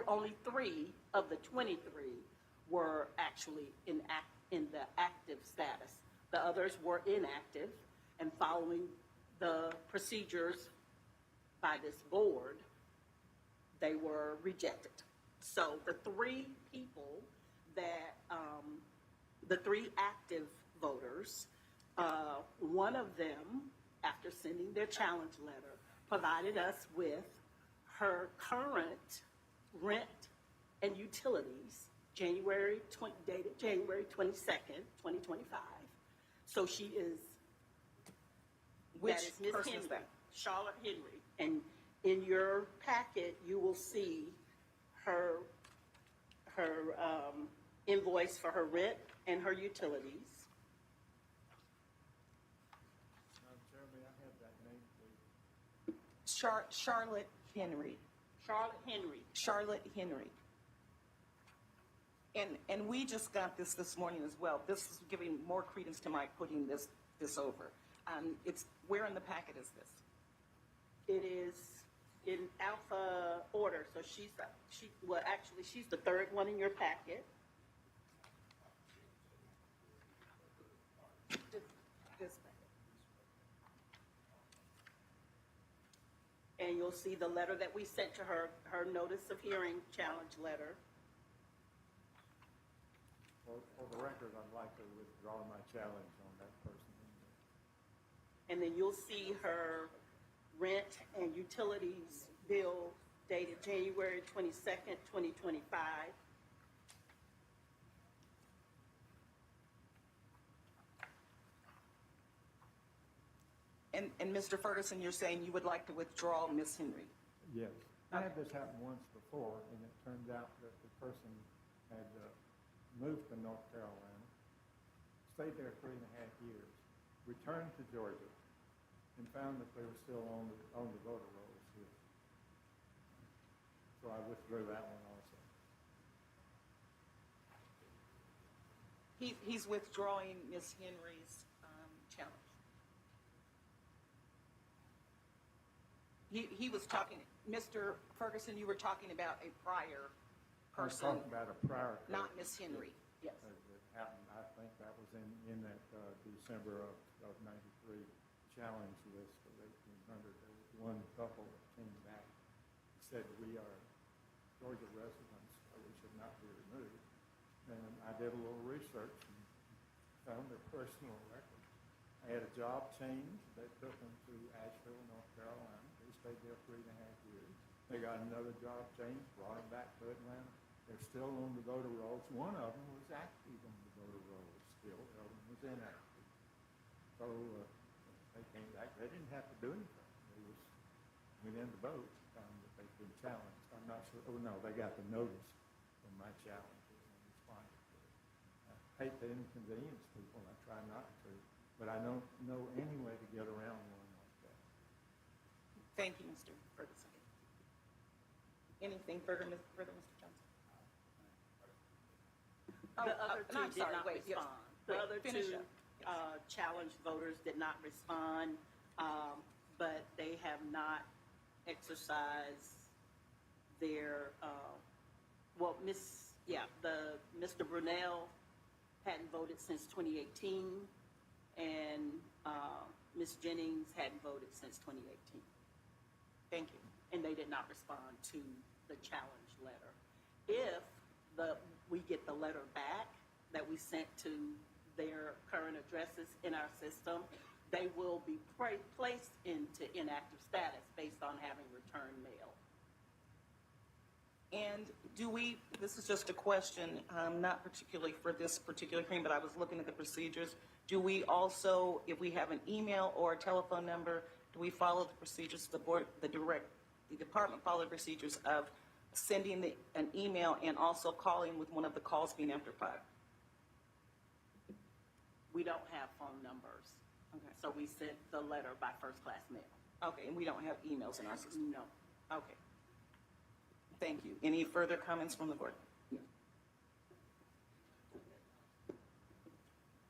only 3 of the 23 were actually in the active status. The others were inactive, and following the procedures by this board, they were rejected. So the 3 people that, the 3 active voters, one of them, after sending their challenge letter, provided us with her current rent and utilities, dated January 22nd, 2025. So she is, Which that is Ms. person is Henry, that? Charlotte Henry. And in your packet, you will see her invoice for her rent and her utilities. Jeremy, I have that name, please. Charlotte Henry. Charlotte Henry. Charlotte Henry. And we just got this morning as well. This is giving more credence to my putting this over. It's, where in the packet is this? It is in alpha order, so she's the 3rd one in your packet. This And you'll see the letter that we sent to her, her notice of hearing challenge letter. For the record, I'd like to withdraw my challenge on that person. And then you'll see her rent and utilities bill dated January 22nd, 2025. And Mr. Ferguson, you're saying you would like to withdraw Ms. Henry? Yes. I had this happen once before, and it turned out that the person had moved to North Carolina, stayed there 3.5 years, returned to Georgia, and found that they were still on the voter rolls here. So I withdrew that one also. He's withdrawing Ms. Henry's challenge. He was talking, Mr. Ferguson, you were talking about a prior I was person, talking about a prior case. not Ms. Henry. Yes. That happened, I think that was in that December of '93 challenge list of 1,800. There was one couple that came back and said, we are Georgia residents, so we should not be removed. And I did a little research and found their personal record. I had a job change that took them to Asheville, North Carolina. They stayed there 3.5 years. They got another job change, brought them back to Atlanta. They're still on the voter rolls. One of them was active on the voter rolls still. The other one was inactive. So they came back. They didn't have to do anything. They just went in to vote, found that they'd been challenged. I'm not sure. Oh, no, they got the notice from my challenges and responded to it. I hate to inconvenience people. I try not to. But I don't know any way to get around one like that. Thank you, Mr. Ferguson. Anything further, Mr. Johnson? The other and two I'm did sorry, not wait, yes. respond. The Wait, other finish two up. challenged voters did not respond, but they have not exercised their, Mr. Brunel hadn't voted since 2018, and Ms. Jennings hadn't voted since 2018. Thank you. And they did not respond to the challenge letter. If we get the letter back that we sent to their current addresses in our system, they will be placed into inactive status based on having returned mail. And this is just a question, not particularly for this particular hearing, but I was looking at the procedures. Do we also, if we have an email or a telephone number, do we follow the procedures, the department follow the procedures of sending an email and also calling with one of the calls being after 5? We don't have phone numbers. Okay. So we sent the letter by first-class mail. Okay, and we don't have emails in our system? No. Okay. Thank you. Any further comments from the board?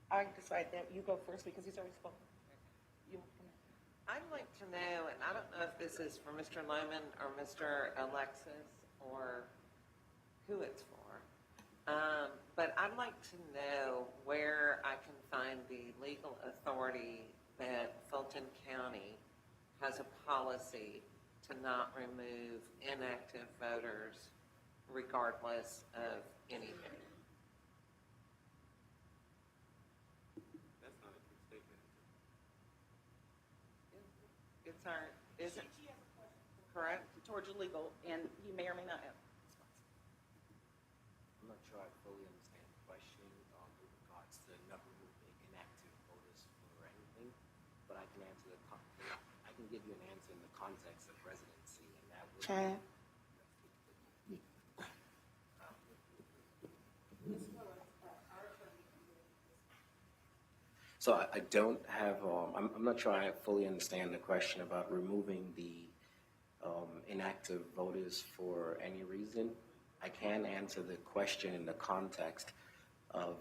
I decide that you go first because he's already spoken. I'd like to know, and I don't know if this is for Mr. Lohman or Mr. Alexis or who it's for, but I'd like to know where I can find the legal authority that Fulton County has a policy to not remove inactive voters regardless of anything. That's not a true statement. It's our, is it correct? Georgia Legal, and you may or may not have. I'm not sure I fully understand the question with regards to not removing inactive voters or anything, but I can answer I can give you an answer in the context of residency, and that would. Chad? So I don't have, I'm not sure I fully understand the question about removing the inactive voters for any reason. I can answer the question in the context of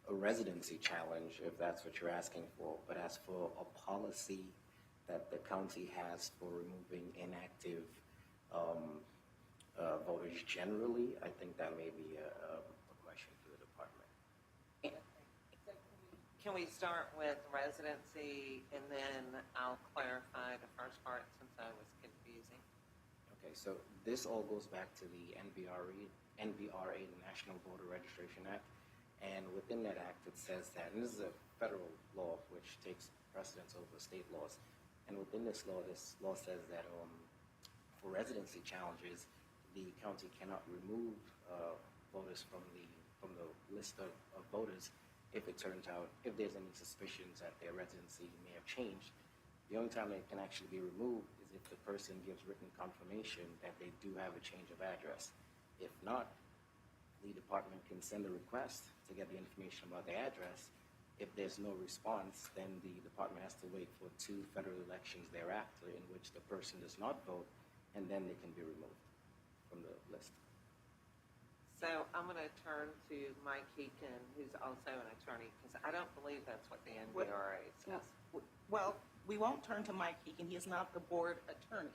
a residency challenge, if that's what you're asking for. But as for a policy that the county has for removing inactive voters generally, I think that may be a question for the department. Can we start with residency and then I'll clarify the first part since I was confusing? Okay, so this all goes back to the NVRA, the National Voter Registration Act, and within that act it says that, and this is a federal law which takes precedence over state laws, and within this law says that for residency challenges, the county cannot remove voters from the list of voters if it turns out, if there's any suspicions that their residency may have changed. The only time it can actually be removed is if the person gives written confirmation that they do have a change of address. If not, the department can send a request to get the information about the address. If there's no response, then the department has to wait for 2 federal elections thereafter in which the person does not vote, and then they can be removed from the list. So I'm going to turn to Mike Heaton, who's also an attorney, because I don't believe that's what the NVRA says. Well, we won't turn to Mike Heaton, he is not the board attorney.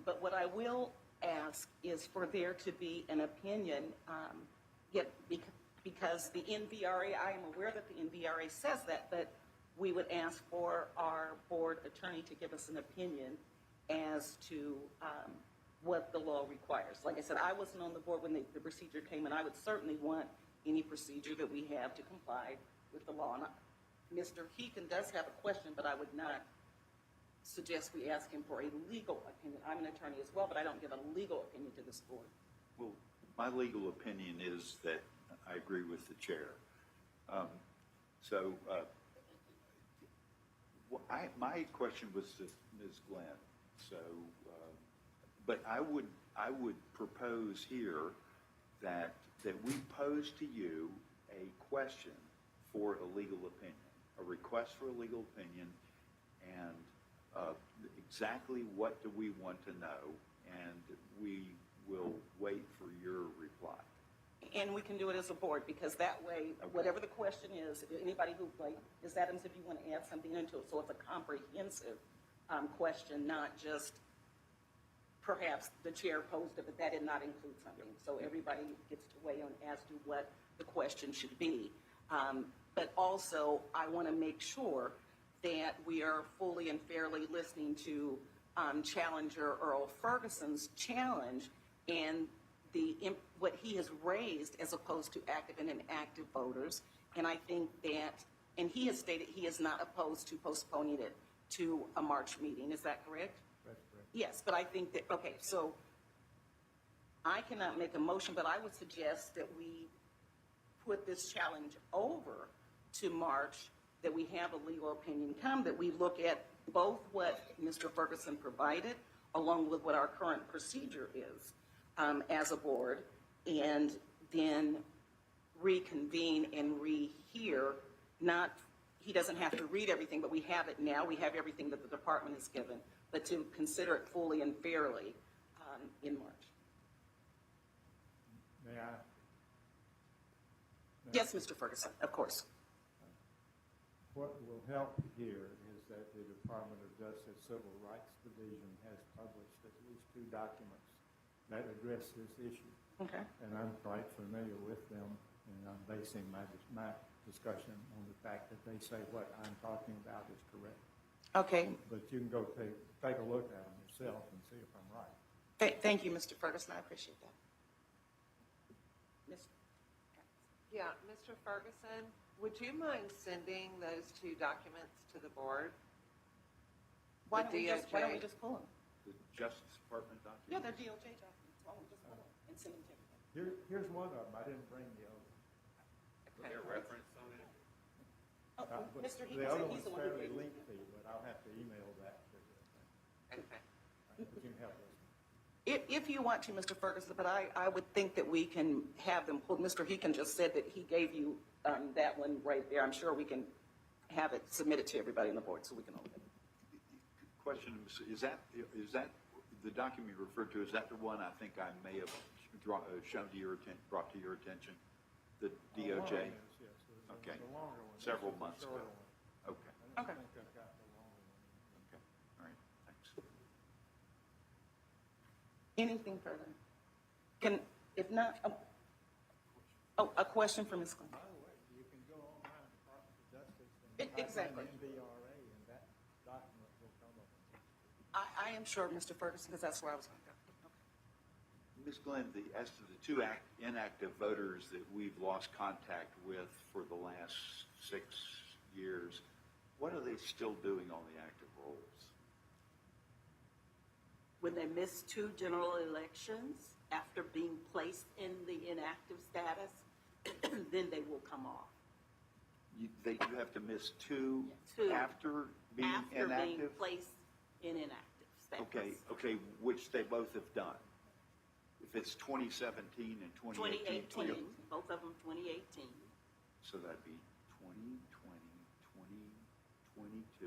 But what I will ask is for there to be an opinion, because the NVRA, I am aware that the NVRA says that, but we would ask for our board attorney to give us an opinion as to what the law requires. Like I said, I wasn't on the board when the procedure came, and I would certainly want any procedure that we have to comply with the law. And Mr. Heaton does have a question, but I would not suggest we ask him for a legal opinion. I'm an attorney as well, but I don't give a legal opinion to this board. Well, my legal opinion is that I agree with the chair. My question was to Ms. Glenn. So, but I would propose here that we pose to you a question for a legal opinion, a request for a legal opinion, and exactly what do we want to know, and we will wait for your reply. And we can do it as a board, because that way, whatever the question is, anybody who, like, Ms. Adams, if you want to add something into it, so it's a comprehensive question, not just perhaps the chair posed it, but that did not include something. So everybody gets to weigh on as to what the question should be. But also, I want to make sure that we are fully and fairly listening to Challenger Earl Ferguson's challenge and what he has raised as opposed to active and inactive voters. And I think that, and he has stated he is not opposed to postponing it to a March meeting. Is that correct? That's correct. Yes, but I think that, okay, so I cannot make a motion, but I would suggest that we put this challenge over to March, that we have a legal opinion come, that we look at both what Mr. Ferguson provided along with what our current procedure is as a board, and then reconvene and rehear. Not, he doesn't have to read everything, but we have it now. We have everything that the department has given, but to consider it fully and fairly in March. May I? Yes, Mr. Ferguson, of course. What will help here is that the Department of Justice Civil Rights Division has published at least 2 documents that address this issue. Okay. And I'm quite familiar with them, and I'm basing my discussion on the fact that they say what I'm talking about is correct. Okay. But you can go take a look at them yourself and see if I'm right. Thank you, Mr. Ferguson. I appreciate that. Yeah, Mr. Ferguson, would you mind sending those 2 documents to the board? Why don't we just pull them? The Justice Department document? Yeah, they're DOJ documents. Why don't we just pull them and send them to everybody? Here's one of them. I didn't bring the other. Is there a reference on it? Oh, Mr. The Heaton other said he's one's the one who fairly gave it. lengthy, but I'll have to email that to you. Okay. But you can help us. If you want to, Mr. Ferguson, but I would think that we can have them pulled. Mr. Heaton just said that he gave you that one right there. I'm sure we can have it submitted to everybody on the board so we can open it. Question, is that the document you referred to, is that the one I think I may have brought to your attention? The DOJ? Yes. Okay. The longer one. Several This is the months ago. shorter one. Okay. I Okay. think I've got the longer one. Okay. All right. Thanks. Anything further? If not, a question for Ms. Glenn. By the way, you can go online, Department of Justice, and type in Exactly. NVRA, and that document will come up. I am sure, Mr. Ferguson, because that's where I was going to go. Ms. Glenn, as to the 2 inactive voters that we've lost contact with for the last 6 years, what are they still doing on the active rolls? When they miss 2 general elections after being placed in the inactive status, then they will come off. You have to miss 2 2 after being after inactive? being placed in inactive status. Okay, which they both have done. if it's 2017 and 2018. 2018, both of them 2018. So that'd be 2020, 2022,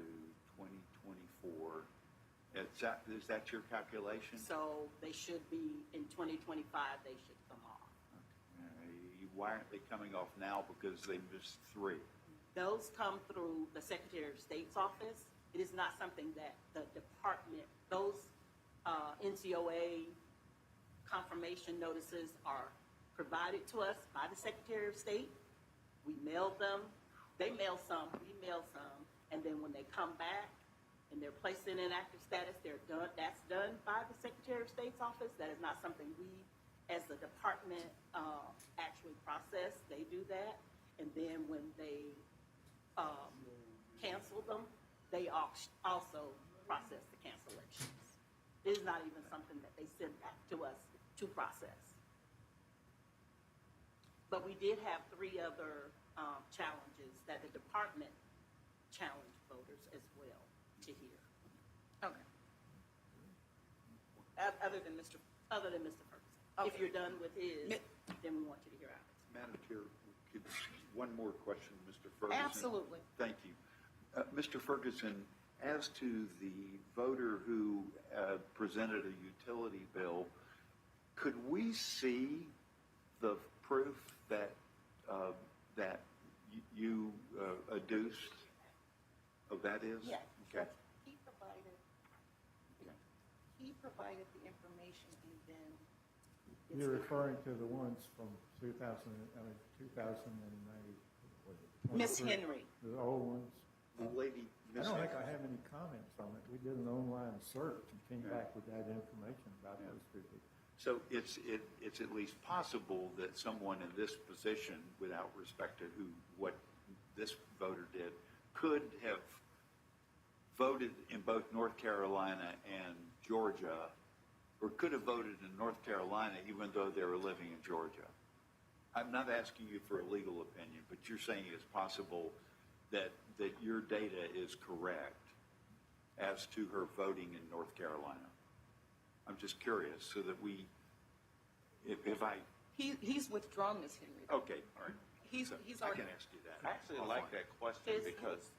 2024. Is that your calculation? So they should be, in 2025, they should come off. Why aren't they coming off now? Because they missed 3. Those come through the Secretary of State's office. It is not something that the department, those NCOA confirmation notices are provided to us by the Secretary of State. We mail them. They mail some, we mail some, and then when they come back and they're placed in inactive status, they're done. That's done by the Secretary of State's office. That is not something we, as the department, actually process. They do that, and then when they cancel them, they also process the cancellations. It is not even something that they send back to us to process. But we did have 3 other challenges that the department challenged voters as well to hear. Okay. Other than Mr. Ferguson. If you're done with his, then we want you to hear ours. Madam Chair, one more question, Mr. Ferguson. Absolutely. Thank you. Mr. Ferguson, as to the voter who presented a utility bill, could we see the proof that you adduced? Oh, that is? Yes. Okay. He provided the information, and then. You're referring to the ones from 2008, Miss Henry. the old ones? The lady, I Miss don't think Henry. I have any comments on it. We did an online search and came back with that information about those people. So it's at least possible that someone in this position, without respect to what this voter did, could have voted in both North Carolina and Georgia, or could have voted in North Carolina even though they were living in Georgia. I'm not asking you for a legal opinion, but you're saying it's possible that your data is correct as to her voting in North Carolina. I'm just curious so that if I... He's withdrawn, Ms. Henry. Okay, all right. He's I already. can ask you that. I actually like that question because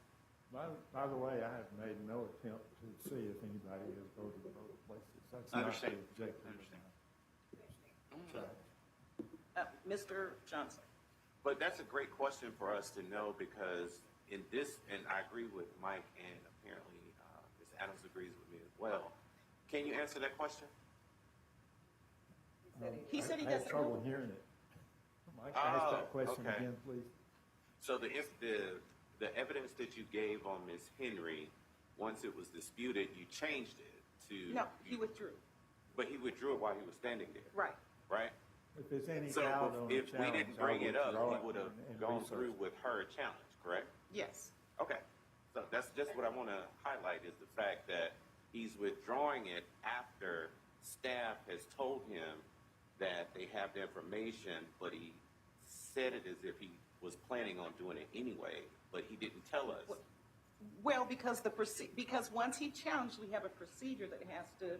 By the way, I have made no attempt to see if anybody has voted in other places. That's I not understand. the objective. I understand. Mr. Johnson. But that's a great question for us to know because in this, and I agree with Mike, and apparently Ms. Adams agrees with me as well. Can you answer that question? He said he I had doesn't trouble know. hearing it. Mike, ask that question okay. again, please. So the evidence that you gave on Ms. Henry, once it was disputed, you changed it to. No, he withdrew. But he withdrew it while he was standing there, Right. right? If there's any So doubt on the if we challenge, didn't bring I'll it up, withdraw he it would have and gone research through it. with her challenge, correct? Yes. Okay, so that's just what I want to highlight is the fact that he's withdrawing it after staff has told him that they have the information, but he said it as if he was planning on doing it anyway, but he didn't tell us. Well, because because once he challenged, we have a procedure that has to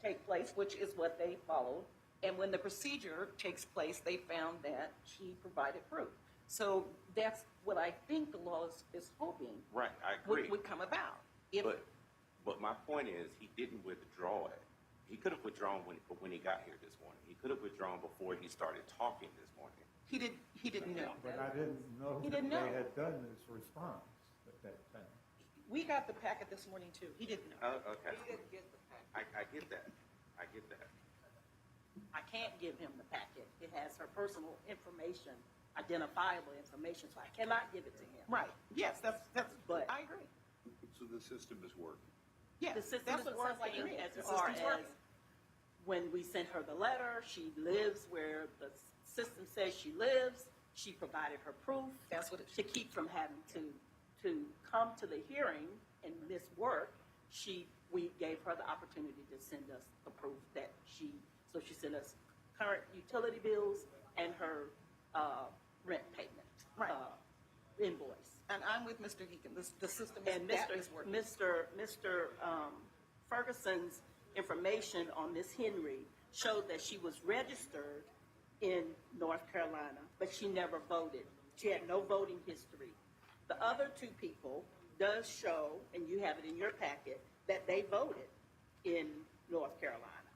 take place, which is what they followed. And when the procedure takes place, they found that she provided proof. So that's what I think the law is hoping Right, I agree. would come about. But my point is, he didn't withdraw it. He could have withdrawn when he got here this morning. He could have withdrawn before he started talking this morning. He didn't know. But I didn't know He that didn't know. they had done this response at that time. We got the packet this morning too. He didn't know. Okay. He didn't get the packet. I get that. I get that. I can't give him the packet. It has her personal information, identifiable information, so I cannot give it to him. Right. Yes, that's But- I agree. So the system is working. Yes, The system that's is what it sounds like to working me. as The far system's as working. when we sent her the letter, she lives where the system says she lives. She provided her proof. That's what it To keep from having to come to the hearing and miss work, we gave her the opportunity to send us the proof that she sent us current utility bills and her rent payment. Right. Invoice. And I'm with Mr. Heaton. The system And is working. Mr. Ferguson's information on Miss Henry showed that she was registered in North Carolina, but she never voted. She had no voting history. The other two people does show, and you have it in your packet, that they voted in North Carolina,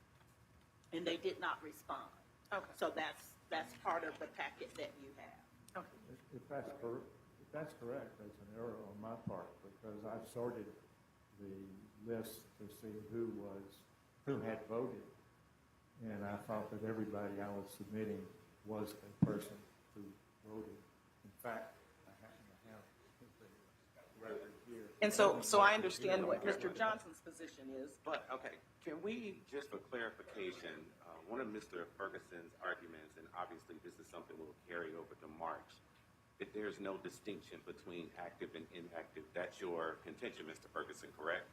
and they did not respond. Okay. So that's part of the packet that you have. If that's correct, that's an error on my part, because I sorted the list to see who had voted, and I thought that everybody I was submitting was a person who voted. In fact, I happen to have the record here. And so I understand what Mr. Johnson's position is. But, okay, can we, just for clarification, one of Mr. Ferguson's arguments, and obviously this is something we'll carry over to March, that there's no distinction between active and inactive. That's your contention, Mr. Ferguson, correct?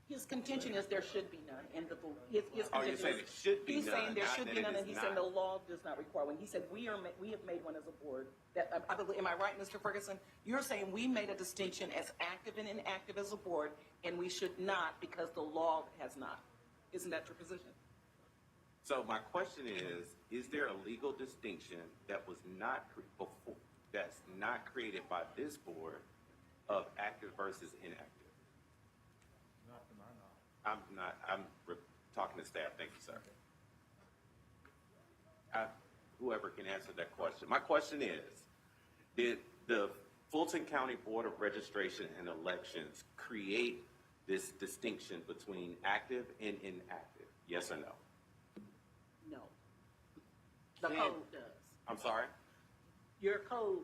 His contention is there should be none, and his Oh, you're contention saying is, it should be he's none, saying there not should that be it none, is and he not. said the law does not require one. He said we have made one as a board. That I believe, am I right, Mr. Ferguson? You're saying we made a distinction as active and inactive as a board, and we should not because the law has not. Isn't that your position? So my question is there a legal distinction that was not that's not created by this board of active versus inactive? Not to my knowledge. I'm talking to staff. Thank you, sir. Whoever can answer that question. My question is, did the Fulton County Board of Registration and Elections create this distinction between active and inactive? Yes or no? No. The code does. I'm sorry? Your code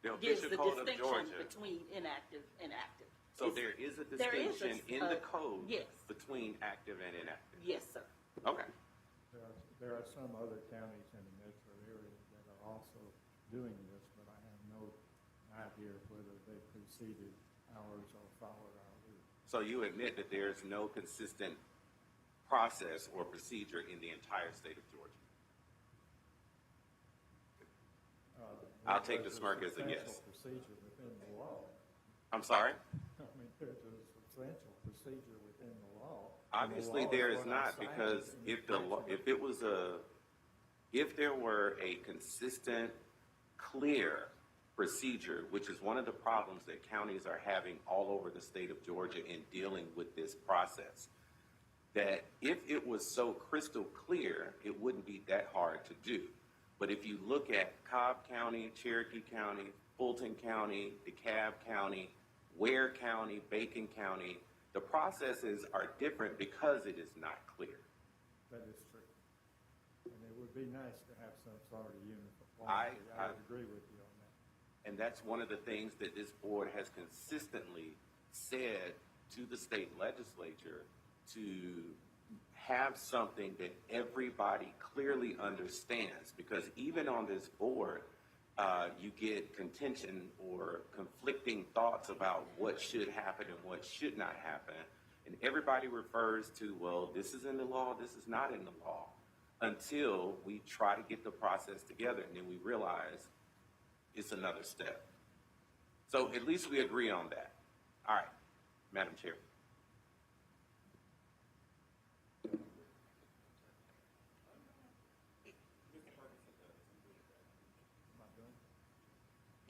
The gives official the code of distinction Georgia. between inactive and active. So there is a distinction in the code yes. between active and inactive? Yes, sir. Okay. There are some other counties in the metro area that are also doing this, but I have no idea whether they preceded ours or followed our lead. So you admit that there's no consistent process or procedure in the entire state of Georgia? I'll take the smirk as a yes. Procedure within the law. I'm sorry? I mean, there's a substantial procedure within the law. Obviously, there is not, because if there were a consistent, clear procedure, which is one of the problems that counties are having all over the state of Georgia in dealing with this process, that if it was so crystal clear, it wouldn't be that hard to do. But if you look at Cobb County, Cherokee County, Fulton County, DeKalb County, Ware County, Bacon County, the processes are different because it is not clear. That is true. And it would be nice to have some sort of uniformity. I would agree with you on that. And that's one of the things that this board has consistently said to the state legislature, to have something that everybody clearly understands. Because even on this board, you get contention or conflicting thoughts about what should happen and what should not happen. And everybody refers to, well, this is in the law, this is not in the law, until we try to get the process together and then we realize it's another step. So at least we agree on that. All right, Madam Chair.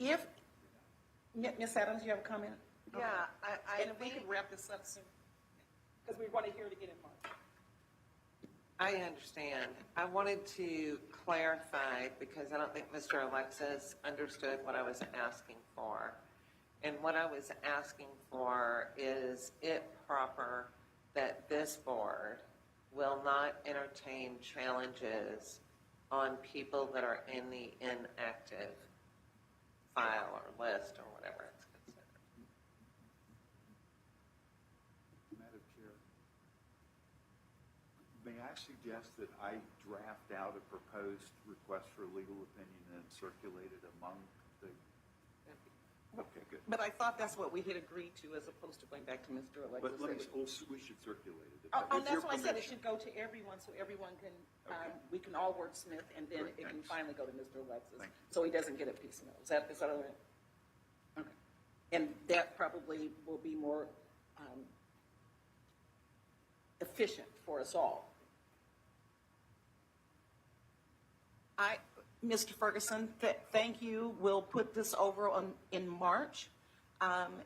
If, Ms. Adams, you have a comment? Yeah, I And if we think, could wrap this up soon, because we want to hear it again in March. I understand. I wanted to clarify, because I don't think Mr. Alexis understood what I was asking for. And what I was asking for is it proper that this board will not entertain challenges on people that are in the inactive file or list or whatever it's considered. Madam Chair, may I suggest that I draft out a proposed request for legal opinion and circulate it among the... Okay, good. But I thought that's what we had agreed to, as opposed to going back to Mr. Alexis. But we should circulate it. Oh, With that's your why I said it permission. should go to everyone, so everyone can, Okay. we can all wordsmith, and then Great, it can thanks. finally go to Mr. Alexis. Thank you. So he doesn't get it piecemeal. Is that all right? Okay. And that probably will be more efficient for us all. Mr. Ferguson, thank you. We'll put this over in March,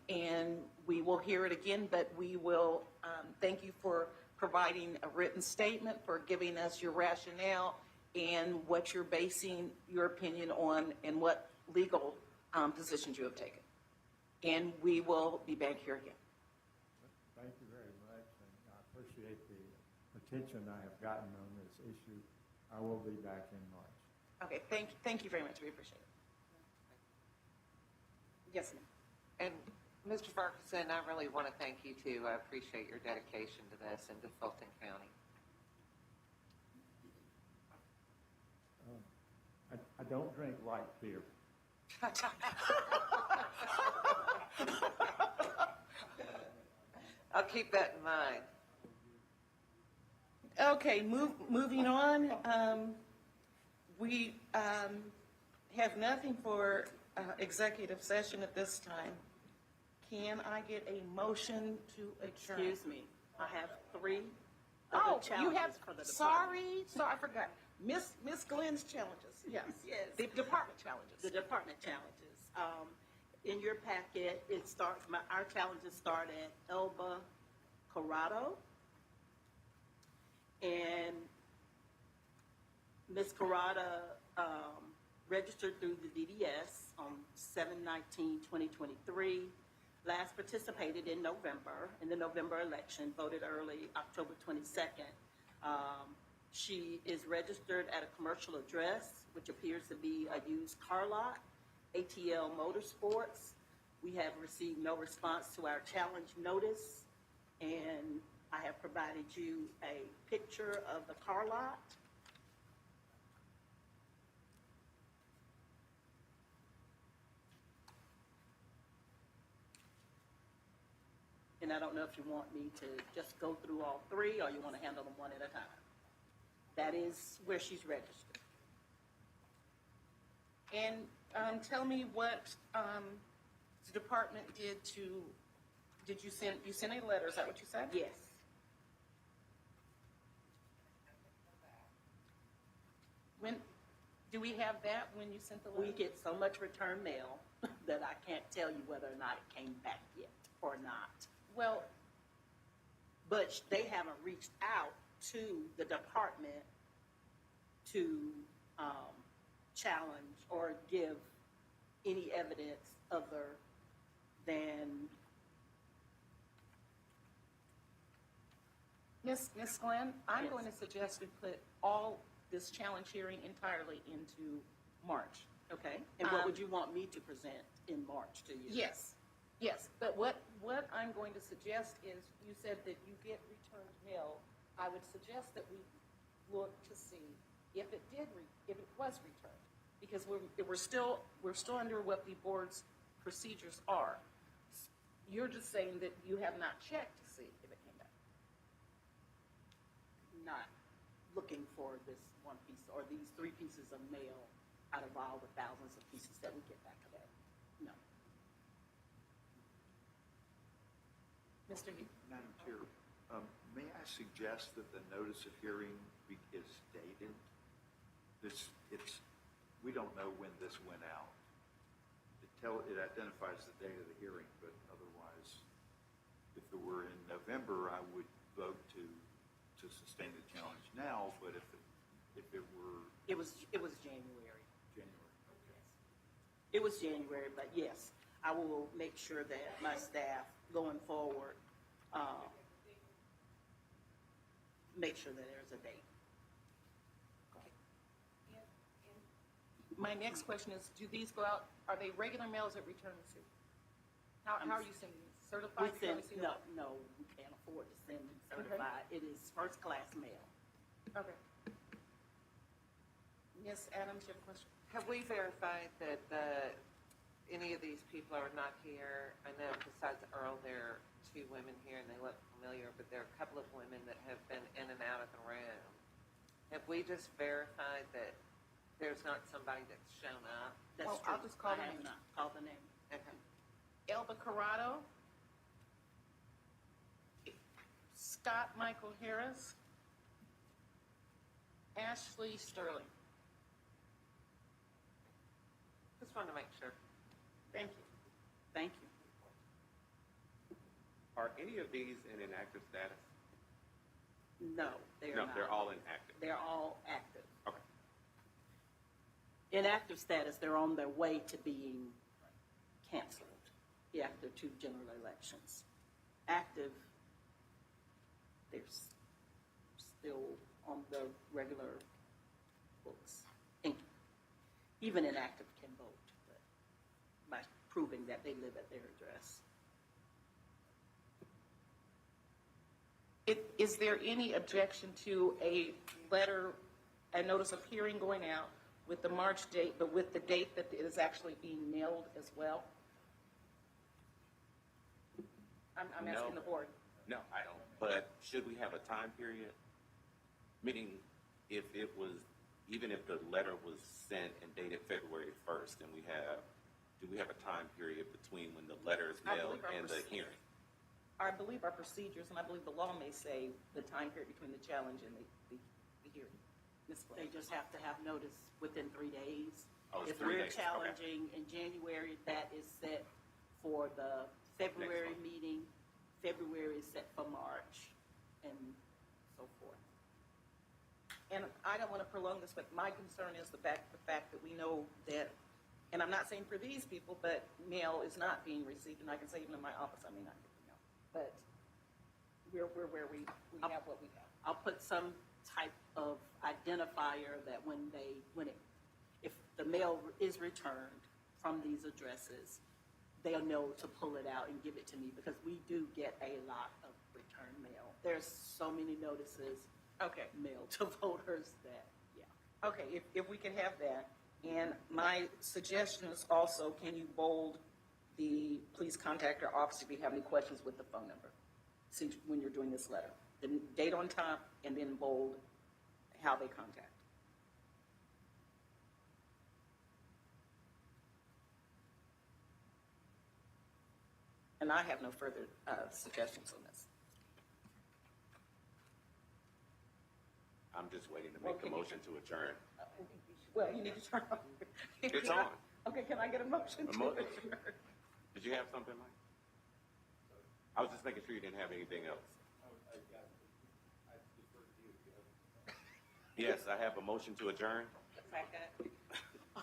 and we will hear it again, but we will thank you for providing a written statement, for giving us your rationale and what you're basing your opinion on and what legal positions you have taken. And we will be back here again. Thank you very much, and I appreciate the attention I have gotten on this issue. I will be back in March. Okay, thank you very much. We appreciate it. Yes, ma'am. And Mr. Ferguson, I really want to thank you too. I appreciate your dedication to this and to Fulton County. I don't drink light beer. I'll keep that in mind. Okay, moving on. We have nothing for executive session at this time. Can I get a motion to adjourn? Excuse me, I have 3 Oh, other you have, challenges for the department. sorry, I forgot. Miss Glenn's challenges, yes. Yes. The department challenges. The department challenges. In your packet, our challenges start at Elba Corrado. And Ms. Corrado registered through the DDS on 7/19/2023. Last participated in November, in the November election, voted early, October 22nd. She is registered at a commercial address, which appears to be a used car lot, ATL Motorsports. We have received no response to our challenge notice, and I have provided you a picture of the car lot. And I don't know if you want me to just go through all 3 or you want to handle them one at a time. That is where she's registered. And tell me what the department did you send a letter, is that what you said? Yes. When, do we have that when you sent the letter? We get so much return mail that I can't tell you whether or not it came back yet or not. Well, but they haven't reached out to the department to challenge or give any evidence other than. Miss Glenn, I'm Yes. going to suggest we put all this challenge hearing entirely into March. Okay, and what would you want me to present in March to you? Yes, but what I'm going to suggest is, you said that you get returned mail. I would suggest that we look to see if it was returned, because we're still under what the board's procedures are. You're just saying that you have not checked to see if it came back. Not looking for this one piece or these 3 pieces of mail out of all the thousands of pieces that we get back a day. No. Mr. Hughes? Madam Chair, may I suggest that the notice of hearing is dated? We don't know when this went out. It identifies the date of the hearing, but otherwise, if it were in November, I would vote to sustain the challenge now, but if it were. It was January. January, okay. It was January, but yes, I will make sure that my staff going forward, make sure that there's a date. My next question is, do these go out, are they regular mails that return receipt? How are you sending these? Certified? We send, receipt? no, we can't afford to send certified. It is first-class mail. Okay. Ms. Adams, you have a question? Have we verified that any of these people are not here? I know besides Earl, there are 2 women here and they look familiar, but there are a couple of women that have been in and out of the room. Have we just verified that there's not somebody that's shown up? That's Well, true. I'll just call I the have name. not called the name. Okay. Elba Corrado, Scott Michael Harris. Ashley Sterling. Just wanted to make sure. Thank you. Thank you. Are any of these in inactive status? No, they are No, not. they're all inactive. They're all active. Okay. Inactive status, they're on their way to being canceled after 2 general elections. Active, they're still on the regular books. Even inactive can vote, but by proving that they live at their address. Is there any objection to a letter, a notice of hearing going out with the March date, but with the date that it is actually being mailed as well? I'm asking No. the board. No, I don't. But should we have a time period? Meaning, if it was, even if the letter was sent and dated February 1st, and do we have a time period between when the letter is I mailed believe our and the hearing? I believe our procedures, and I believe the law may say the time period between the challenge and the hearing. Ms. They Blair. just have to have notice within 3 days. Oh, it's If 3 we're days. Okay. challenging in January, that is set for the February month. meeting. February is set for March, and so forth. And I don't want to prolong this, but my concern is the fact that we know that, and I'm not saying for these people, but mail is not being received, and I can say even in my office, I may not get the mail. But we're where we have what we have. I'll put some type of identifier that if the mail is returned from these addresses, they'll know to pull it out and give it to me, because we do get a lot of return mail. There's so many notices Okay. mailed to voters that, yeah. Okay, if we can have that. And my suggestion is also, can you bold the, please contact our office if you have any questions with the phone number, since when you're doing this letter. The date on top, and then bold how they contact. And I have no further suggestions on this. I'm just waiting to make the motion to adjourn. Well, you need to turn off. It's on. Okay, can I get a motion to adjourn? Did you have something, Mike? I was just making sure you didn't have anything else. Yes, I have a motion to adjourn. Second.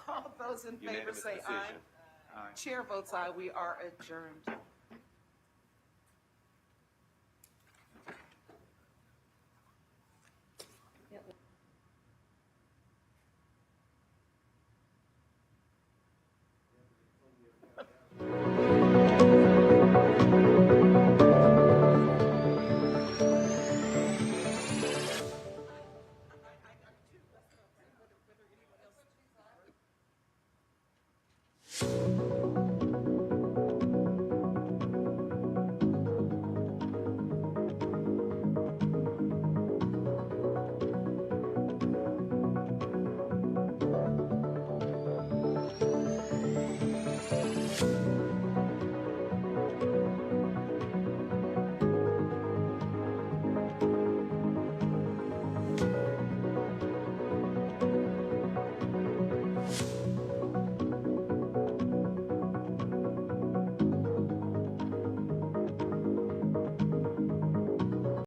All those in favor Unanimous say aye. decision. Chair votes aye. We are adjourned.